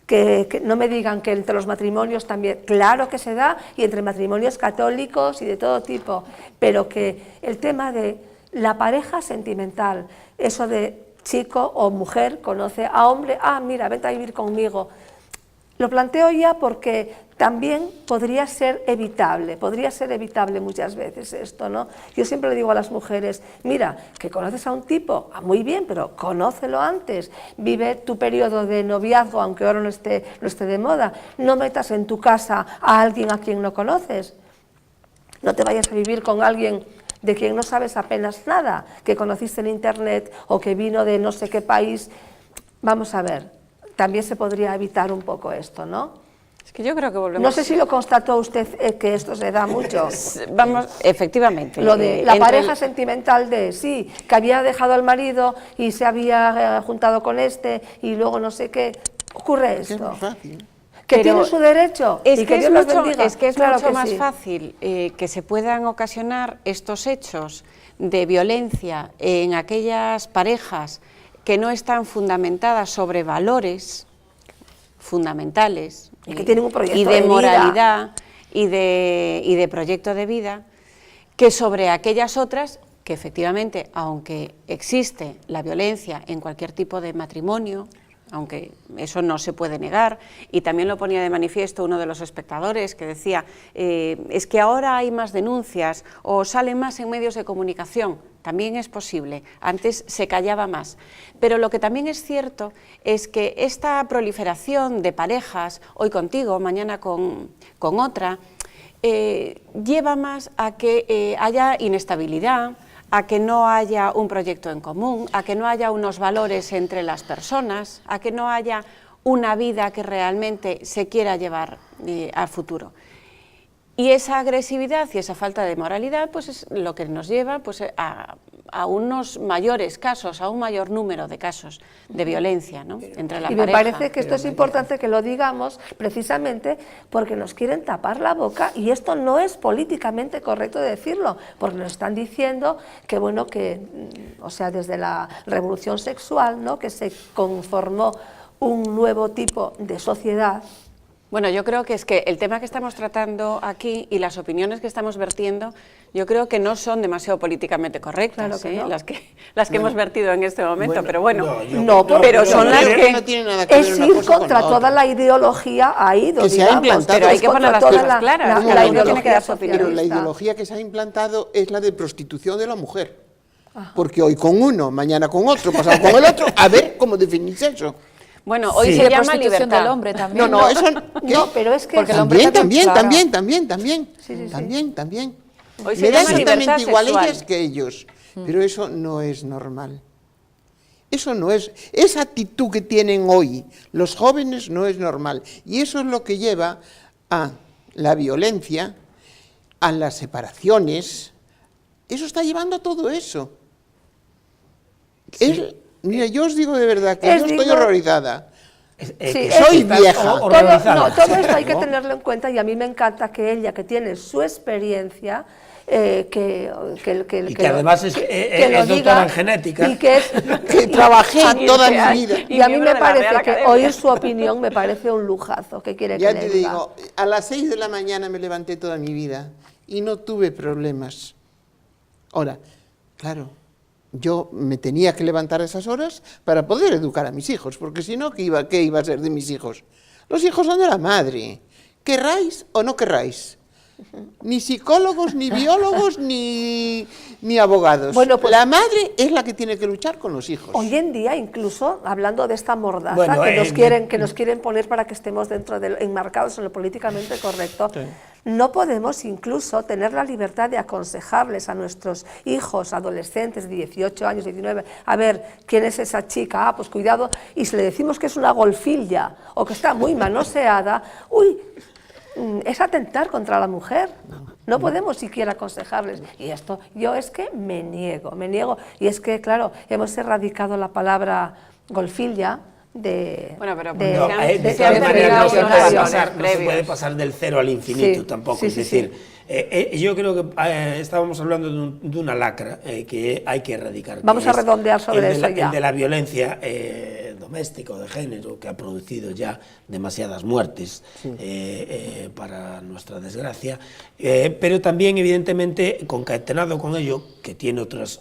que no me digan que entre los matrimonios también, claro que se da, y entre matrimonios católicos y de todo tipo, pero que el tema de la pareja sentimental, eso de chico o mujer conoce a hombre, mira, vente a vivir conmigo. Lo planteo ya porque también podría ser evitable muchas veces esto, ¿no? Yo siempre le digo a las mujeres, mira, que conoces a un tipo, muy bien, pero conócelo antes, vive tu periodo de noviazgo, aunque ahora no esté de moda, no metas en tu casa a alguien a quien no conoces, no te vayas a vivir con alguien de quien no sabes apenas nada, que conociste en internet o que vino de no sé qué país. Vamos a ver, también se podría evitar un poco esto, ¿no? Es que yo creo que volvemos... No sé si lo constató usted, que esto se da mucho. Vamos, efectivamente. Lo de la pareja sentimental de, sí, que había dejado al marido y se había juntado con este y luego no sé qué. Ocurre esto. Es muy fácil. Que Pero tiene su derecho es y que que Dios los bendiga. Es que es Claro mucho que más sí. fácil que se puedan ocasionar estos hechos de violencia en aquellas parejas que no están fundamentadas sobre valores fundamentales Y que tienen un proyecto y de de vida. moralidad y de proyecto de vida, que sobre aquellas otras que efectivamente, aunque existe la violencia en cualquier tipo de matrimonio, aunque eso no se puede negar, y también lo ponía de manifiesto uno de los espectadores que decía, es que ahora hay más denuncias o salen más en medios de comunicación. También es posible, antes se callaba más. Pero lo que también es cierto es que esta proliferación de parejas, hoy contigo, mañana con otra, lleva más a que haya inestabilidad, a que no haya un proyecto en común, a que no haya unos valores entre las personas, a que no haya una vida que realmente se quiera llevar al futuro. Y esa agresividad y esa falta de moralidad pues es lo que nos lleva pues, a unos mayores casos, a un mayor número de casos de violencia, ¿no? Entre la Y me pareja. parece que esto es importante que lo digamos precisamente porque nos quieren tapar la boca y esto no es políticamente correcto decirlo, porque nos están diciendo que, bueno, que, o sea, desde la revolución sexual, ¿no?, que se conformó un nuevo tipo de sociedad. Bueno, yo creo que es que el tema que estamos tratando aquí y las opiniones que estamos vertiendo, yo creo que no son demasiado políticamente correctas, Claro que no. las que hemos vertido en este momento, pero bueno, pero son las que... no tiene nada que ver Es una ir cosa con contra la toda otra. la ideología ha ido, Que se ha digamos, implantado. Pero hay que contra poner las toda cosas claras, la cada uno tiene que ideología dar su opinión. Pero la socialista. ideología que se ha implantado es la de prostitución de la mujer. Porque hoy con uno, mañana con otro, pasado con el otro, a ver cómo definís eso. Bueno, hoy Sí, se de llama prostitución libertad. del hombre también. No, eso ¿qué? No, pero es que Porque el hombre también, también, también. sí. También. Hoy se Me da llama libertad exactamente igual sexual. ellas que ellos, pero eso no es normal. Eso no es, esa actitud que tienen hoy los jóvenes no es normal. Y eso es lo que lleva a la violencia, a las separaciones. Eso está llevando a todo eso. Mira, yo os digo de verdad que yo estoy digno- horrorizada. Sí, soy estás vieja. horrorizada. Todo esto hay que tenerlo en cuenta y a mí me encanta que ella, que tiene su experiencia, Y que además es lo doctora diga en genética. y que es Que trabajé toda mi vida. Y a mí miembro me de la Real parece que Academia. oír su opinión me parece un lujazo. ¿Qué quiere Ya que te le diga? digo, a las 6 de la mañana me levanté toda mi vida y no tuve problemas. Ahora, Claro, yo me tenía que levantar a esas horas para poder educar a mis hijos, porque si no, ¿qué iba a ser de mis hijos? Los hijos son de la madre, querráis o no querráis. Ni psicólogos, ni biólogos, ni abogados. Bueno, pues, la madre es la que tiene que luchar con los hijos. Hoy en día, incluso, hablando de esta mordaza que nos quieren poner para que estemos enmarcados en lo políticamente correcto, sí, no podemos incluso tener la libertad de aconsejarles a nuestros hijos, adolescentes de 18 años, 19, a ver, ¿quién es esa chica? Ah, pues cuidado, y si le decimos que es una golfilla o que está muy manoseada, uy, es atentar contra la mujer. No podemos siquiera aconsejarles. Y esto, yo es que me niego. Y es que, claro, hemos erradicado la palabra golfilla de... Bueno, pero no se puede pasar del cero al infinito, sí, tampoco. Sí, es decir, yo creo que estábamos hablando de una lacra que hay que erradicar. Vamos a redondear sobre eso ya. El de la violencia doméstica o de género, que ha producido ya demasiadas muertes, sí, para nuestra desgracia, pero también evidentemente concatenado con ello, que tiene otras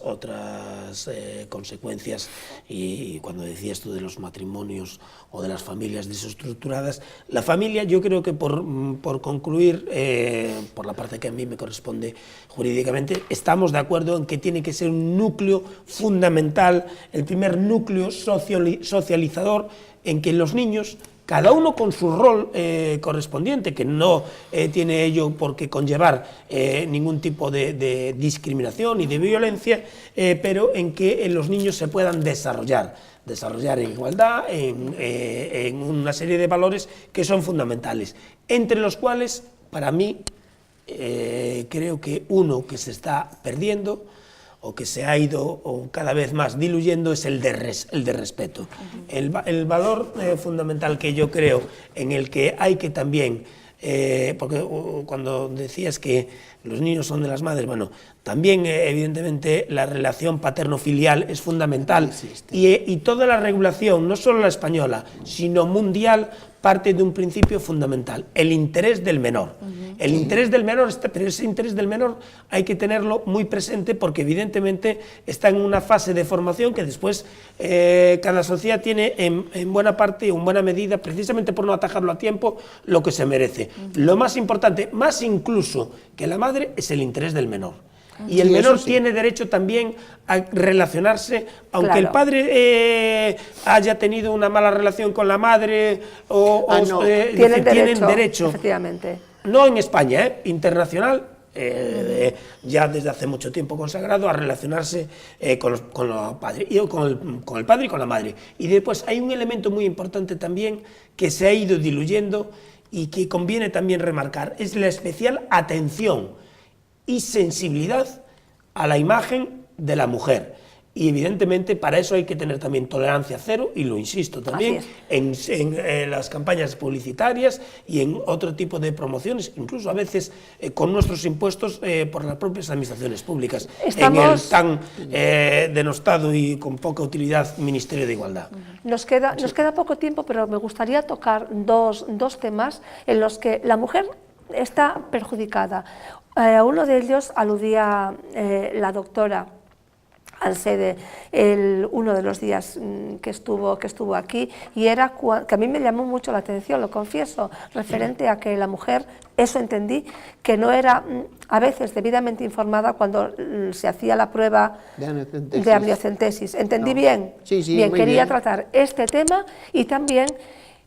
consecuencias, y cuando decías tú de los matrimonios o de las familias desestructuradas, la familia, yo creo que por concluir, por la parte que a mí me corresponde jurídicamente, estamos de acuerdo en que tiene que ser un núcleo fundamental, el primer núcleo socializador, en que los niños, cada uno con su rol correspondiente, que no tiene ello por qué conllevar ningún tipo de discriminación y de violencia, pero en que los niños se puedan desarrollar en igualdad, en una serie de valores que son fundamentales, entre los cuales, para mí, creo que uno que se está perdiendo o que se ha ido o cada vez más diluyendo es el de respeto. El valor fundamental que yo creo en el que hay que también, porque cuando decías que los niños son de las madres, bueno, también evidentemente la relación paterno-filial es fundamental, y toda la regulación, no solo la española, sino mundial, parte de un principio fundamental, el interés del menor. El interés del menor, pero ese interés del menor hay que tenerlo muy presente, porque evidentemente está en una fase de formación que después cada sociedad tiene en buena parte o en buena medida, precisamente por no atajarlo a tiempo, lo que se merece. Lo más importante, más incluso que la madre, es el interés del menor. Y el menor tiene derecho también a relacionarse, aunque el padre haya tenido una mala relación con la madre, tienen derecho, efectivamente. No en España, internacional, ya desde hace mucho tiempo consagrado, a relacionarse con el padre y con la madre. Y después hay un elemento muy importante también que se ha ido diluyendo y que conviene también remarcar, es la especial atención y sensibilidad a la imagen de la mujer. Y evidentemente para eso hay que tener también tolerancia cero, y lo insisto también, en las campañas publicitarias y en otro tipo de promociones, incluso a veces con nuestros impuestos por las propias administraciones públicas, en el tan denostado y con poca utilidad Ministerio de Igualdad. Nos queda poco tiempo, pero me gustaría tocar dos temas en los que la mujer está perjudicada. A uno de ellos aludía la doctora Ansede uno de los días que estuvo aquí, y era que a mí me llamó mucho la atención, lo confieso, referente a que la mujer, eso entendí, que no era a veces debidamente informada cuando se hacía la prueba de amniocentesis. ¿Entendí bien? Sí, bien, quería tratar este tema y también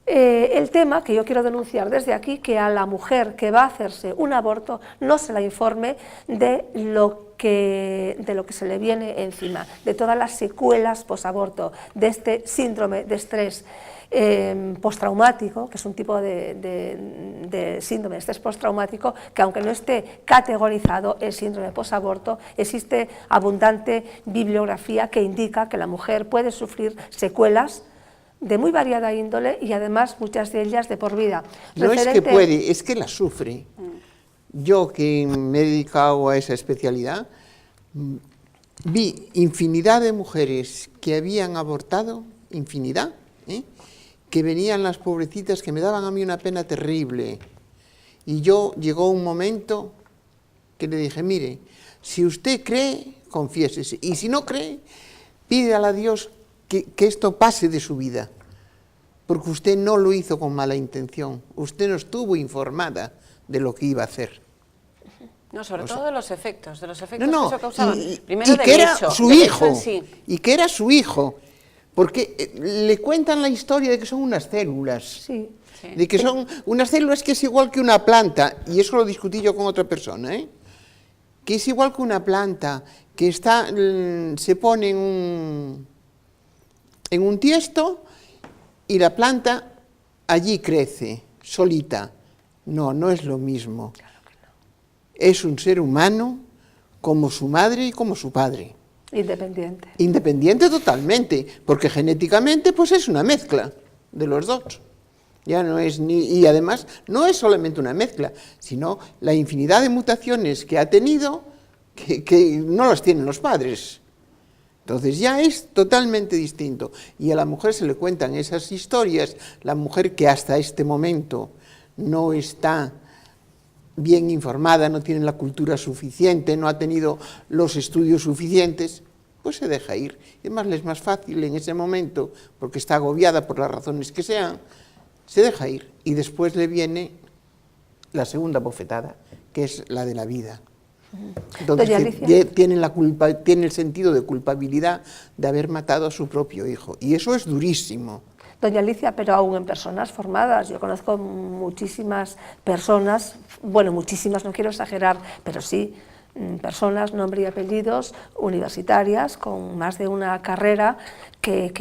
el tema que yo quiero denunciar desde aquí, que a la mujer que va a hacerse un aborto no se la informe de lo que se le viene encima, de todas las secuelas posaborto, de este síndrome de estrés postraumático, que es un tipo de síndrome de estrés postraumático, que aunque no esté categorizado el síndrome posaborto, existe abundante bibliografía que indica que la mujer puede sufrir secuelas de muy variada índole, y además muchas de ellas de por vida. No es que puede, es que la sufre. Yo, que me he dedicado a esa especialidad, vi infinidad de mujeres que habían abortado, infinidad, que venían las pobrecitas que me daban a mí una pena terrible. Y llegó un momento que le dije, mire, Si usted cree, confiésese. Y si no cree, pídale a Dios que esto pase de su vida. Porque usted no lo hizo con mala intención. Usted no estuvo informada de lo que iba a hacer. No, sobre todo de los efectos que No, eso causaba. y que era su hijo, y que era su hijo. Porque le cuentan la historia de que son unas células. Sí. De que son unas células que es igual que una planta, y eso lo discutí yo con otra persona, que es igual que una planta, que se pone en un tiesto y la planta allí crece, solita. No, no es lo mismo. Claro que no. Es un ser humano como su madre y como su padre. Independiente. Independiente totalmente, porque genéticamente pues es una mezcla de los dos. Ya no es y además no es solamente una mezcla, sino la infinidad de mutaciones que ha tenido que no las tienen los padres. Entonces ya es totalmente distinto. Y a la mujer se le cuentan esas historias, la mujer que hasta este momento no está bien informada, no tiene la cultura suficiente, no ha tenido los estudios suficientes, pues se deja ir. Y además le es más fácil en ese momento, porque está agobiada por las razones que sean, se deja ir. Y después le viene la segunda bofetada, que es la de la vida. Entonces tiene el sentido de culpabilidad de haber matado a su propio hijo. Y eso es durísimo. Doña Alicia, pero aún en personas formadas. Yo conozco muchísimas personas, bueno, muchísimas, no quiero exagerar, pero sí, personas, nombre y apellidos, universitarias, con más de una carrera, que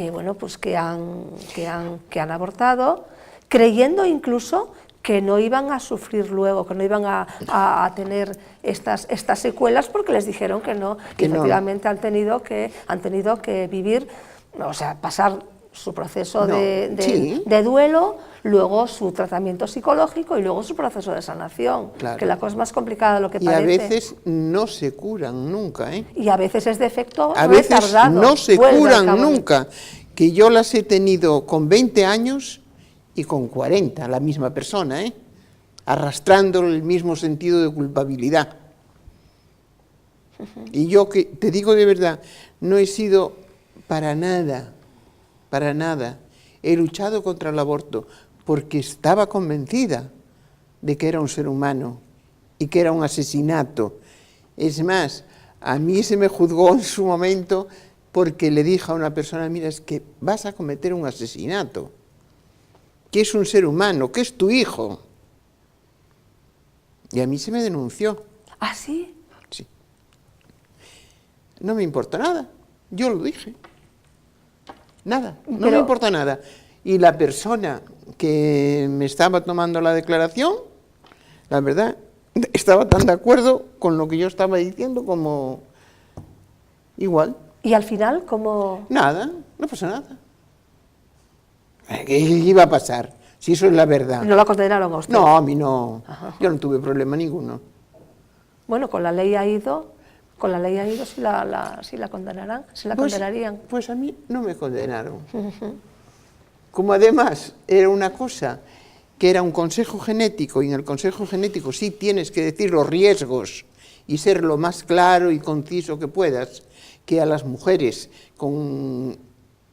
han abortado, creyendo incluso que no iban a sufrir luego, que no iban a tener estas secuelas, porque les dijeron que no, que efectivamente han tenido que vivir, o sea, pasar su proceso de duelo, luego su tratamiento psicológico y luego su proceso de sanación, claro, que la cosa es más complicada de lo que parece. Y a veces no se curan nunca, Y a veces es de efecto a veces retardado. No se curan nunca, que yo las he tenido con 20 años y con 40, la misma persona, arrastrando el mismo sentido de culpabilidad. Y yo, que te digo de verdad, no he sido para nada, he luchado contra el aborto porque estaba convencida de que era un ser humano y que era un asesinato. Es más, a mí se me juzgó en su momento porque le dije a una persona, mira, es que vas a cometer un asesinato, que es un ser humano, que es tu hijo. Y a mí se me denunció. ¿Ah, sí? Sí. No me importa nada, yo lo dije. Nada, no me importa nada. Y la persona que me estaba tomando la declaración, la verdad, estaba tan de acuerdo con lo que yo estaba diciendo como igual. ¿Y al final cómo? Nada, no pasa nada. ¿Qué iba a pasar? Si eso es la verdad. ¿No la condenaron a usted? No, a mí no. Ajá. Yo no tuve problema ninguno. Bueno, con la ley ha ido si la condenarán, si la condenarían. Pues a mí no me condenaron. Como además era una cosa que era un consejo genético, y en el consejo genético sí tienes que decir los riesgos y ser lo más claro y conciso que puedas, que a las mujeres con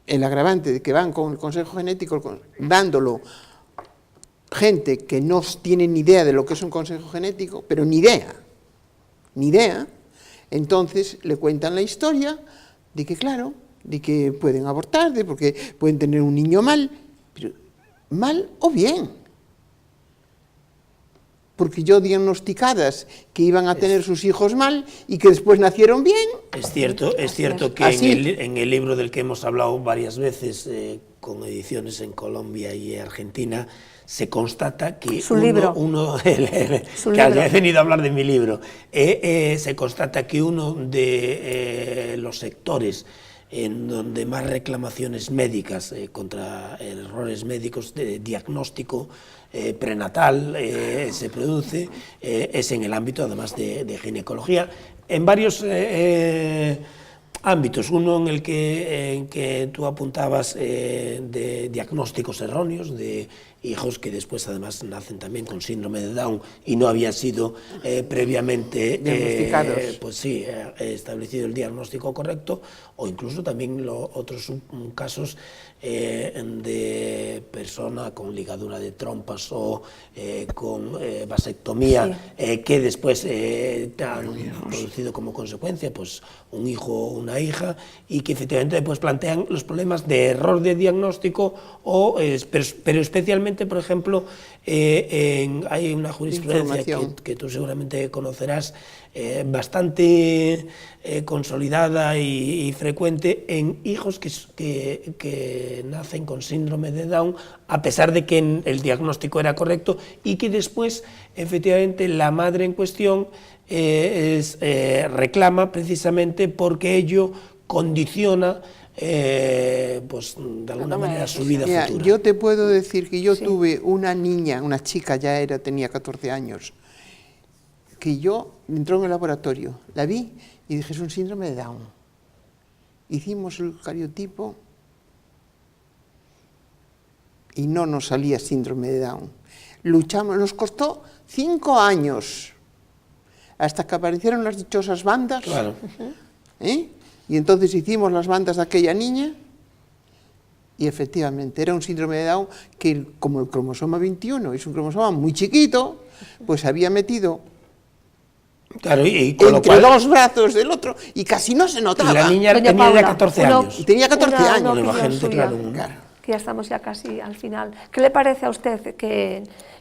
el agravante de que van con el consejo genético dándolo gente que no tiene ni idea de lo que es un consejo genético, pero ni idea, entonces le cuentan la historia de que, claro, de que pueden abortar, porque pueden tener un niño mal, pero mal o bien. Porque yo diagnosticadas que iban a tener sus hijos mal y que después nacieron bien. Es cierto que en el libro del que hemos hablado varias veces, con ediciones en Colombia y Argentina, se constata que que he venido a hablar de mi libro, se constata que uno de los sectores en donde más reclamaciones médicas contra errores médicos de diagnóstico prenatal se produce, es en el ámbito además de ginecología, en varios ámbitos. Uno en el que tú apuntabas de diagnósticos erróneos, de hijos que después además nacen también con síndrome de Down y no había sido previamente diagnosticados. Establecido el diagnóstico correcto, o incluso también otros casos de persona con ligadura de trompas o con vasectomía, que después han producido como consecuencia pues un hijo o una hija, y que efectivamente pues plantean los problemas de error de diagnóstico pero especialmente, por ejemplo, hay una jurisprudencia que tú seguramente conocerás, bastante consolidada y frecuente en hijos que nacen con síndrome de Down, a pesar de que el diagnóstico era correcto, y que después efectivamente la madre en cuestión reclama precisamente porque ello condiciona pues de alguna manera su vida futura. Yo te puedo decir que yo tuve una niña, una chica, tenía 14 años, que yo entró en el laboratorio, la vi y dije, es un síndrome de Down. Hicimos el cariotipo y no nos salía síndrome de Down. Luchamos, nos costó 5 años hasta que aparecieron las dichosas bandas. Claro. Y entonces hicimos las bandas de aquella niña y efectivamente era un síndrome de Down que, como el cromosoma 21 es un cromosoma muy chiquito, pues había metido entre dos brazos del otro y casi no se notaba. Y la niña tenía ya 14 años. Y tenía 14 años. Imagínate, claro. Que ya estamos ya casi al final. ¿Qué le parece a usted?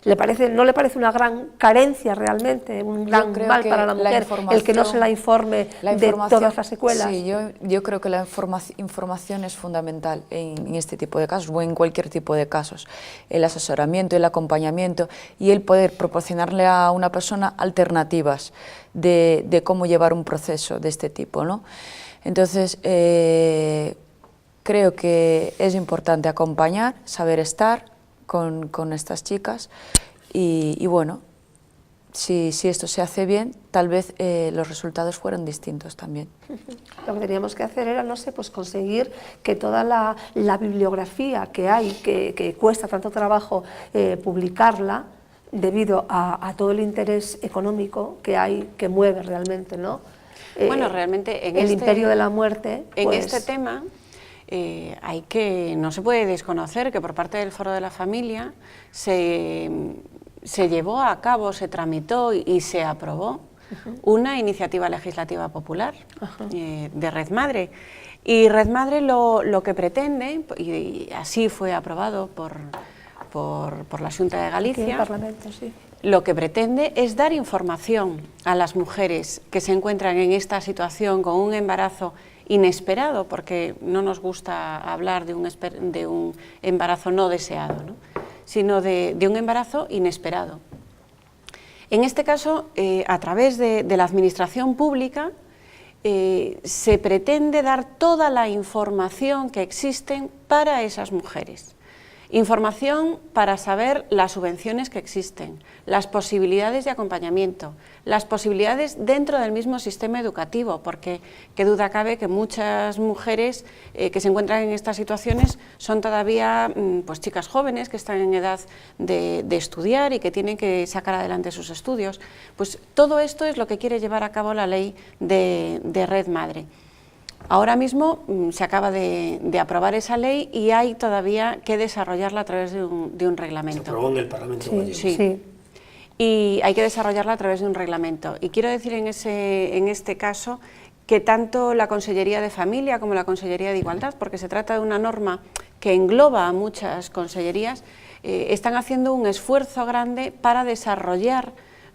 ¿No le parece una gran carencia realmente, un gran mal para la mujer, el que no se la informe de todas las secuelas? Sí, yo creo que la información es fundamental en este tipo de casos, o en cualquier tipo de casos. El asesoramiento, el acompañamiento y el poder proporcionarle a una persona alternativas de cómo llevar un proceso de este tipo, ¿no? Entonces, creo que es importante acompañar, saber estar con estas chicas y bueno, si esto se hace bien, tal vez los resultados fueran distintos también. Lo que teníamos que hacer era, no sé, pues conseguir que toda la bibliografía que hay, que cuesta tanto trabajo publicarla, debido a todo el interés económico que hay, que mueve realmente, ¿no? Bueno, realmente en el imperio de la muerte. En pues, este tema no se puede desconocer que por parte del Foro de la Familia se llevó a cabo, se tramitó y se aprobó una iniciativa legislativa popular de Red Madre. Y Red Madre lo que pretende, y así fue aprobado por la Xunta de Galicia, aquí en el Parlamento, sí. Lo que pretende es dar información a las mujeres que se encuentran en esta situación con un embarazo inesperado, porque no nos gusta hablar de un embarazo no deseado, ¿no? Sino de un embarazo inesperado. En este caso, a través de la administración pública, se pretende dar toda la información que existen para esas mujeres. Información para saber las subvenciones que existen, las posibilidades de acompañamiento, las posibilidades dentro del mismo sistema educativo, porque qué duda cabe que muchas mujeres que se encuentran en estas situaciones son todavía pues chicas jóvenes que están en edad de estudiar y que tienen que sacar adelante sus estudios. Pues todo esto es lo que quiere llevar a cabo la ley de Red Madre. Ahora mismo se acaba de aprobar esa ley y hay todavía que desarrollarla a través de un reglamento. Se aprobó en el Parlamento gallego. Sí. Y hay que desarrollarla a través de un reglamento. Y quiero decir en este caso que tanto la Consellería de Familia como la Consellería de Igualdad, porque se trata de una norma que engloba a muchas consellerías, están haciendo un esfuerzo grande para desarrollar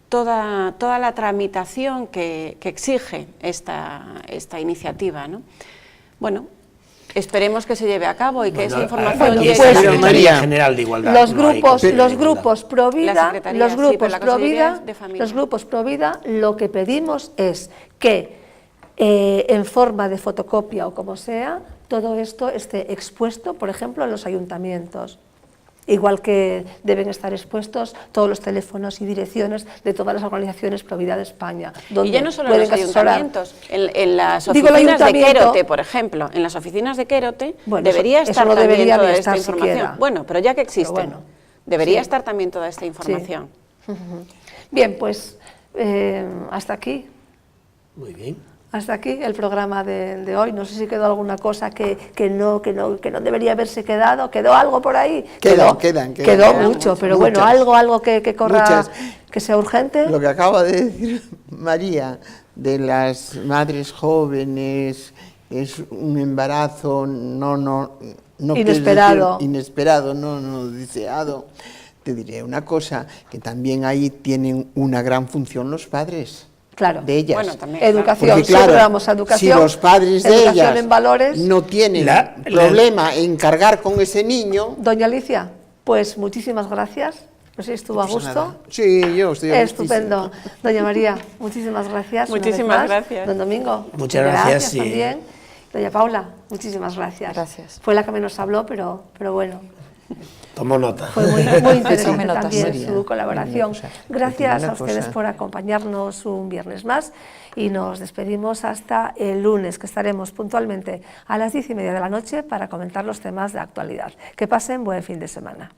toda la tramitación que exige esta iniciativa, ¿no? Bueno, esperemos que se lleve a cabo y que esa información llegue a la Secretaría General de Igualdad. Los grupos pro vida, lo que pedimos es que en forma de fotocopia o como sea, todo esto esté expuesto, por ejemplo, en los ayuntamientos. Igual que deben estar expuestos todos los teléfonos y direcciones de todas las organizaciones pro vida de España. Y ya no solo en los ayuntamientos, en las oficinas de Quérote, por ejemplo, en las oficinas de Quérote debería estar también toda esta información. Bueno, pero ya que existen, debería Sí. estar también toda esta información. Sí. Bien, pues hasta aquí. Muy bien. Hasta aquí el programa de hoy. No sé si quedó alguna cosa que no debería haberse quedado. ¿Quedó algo por ahí? Quedó mucho, pero bueno, algo que corra, muchas. Que sea urgente. Lo que acaba de decir María, de las madres jóvenes, es un embarazo no Inesperado. Inesperado, no deseado. Te diré una cosa, que también ahí tienen una gran función los padres. Claro. De ellas. Bueno, también, educación, Porque, claro, siempre vamos a educación. si los padres de educación ellas en valores. no tienen problema en cargar con ese niño. Doña Alicia, pues muchísimas gracias. No sé si estuvo a Pues gusto. nada. Sí, yo estoy a gustísimo. Estupendo. Doña María, muchísimas gracias. una vez Muchísimas más. gracias. Don Domingo, Muchas gracias, sí. también. Doña Paula, muchísimas gracias. Gracias. Fue la que menos habló, pero bueno. Tomo nota. Fue muy interesante Tome notas. también María, su colaboración. una cosa, Gracias una a ustedes cosa. por acompañarnos un viernes más y nos despedimos hasta el lunes, que estaremos puntualmente a las 10:30 de la noche para comentar los temas de actualidad. Que pasen buen fin de semana.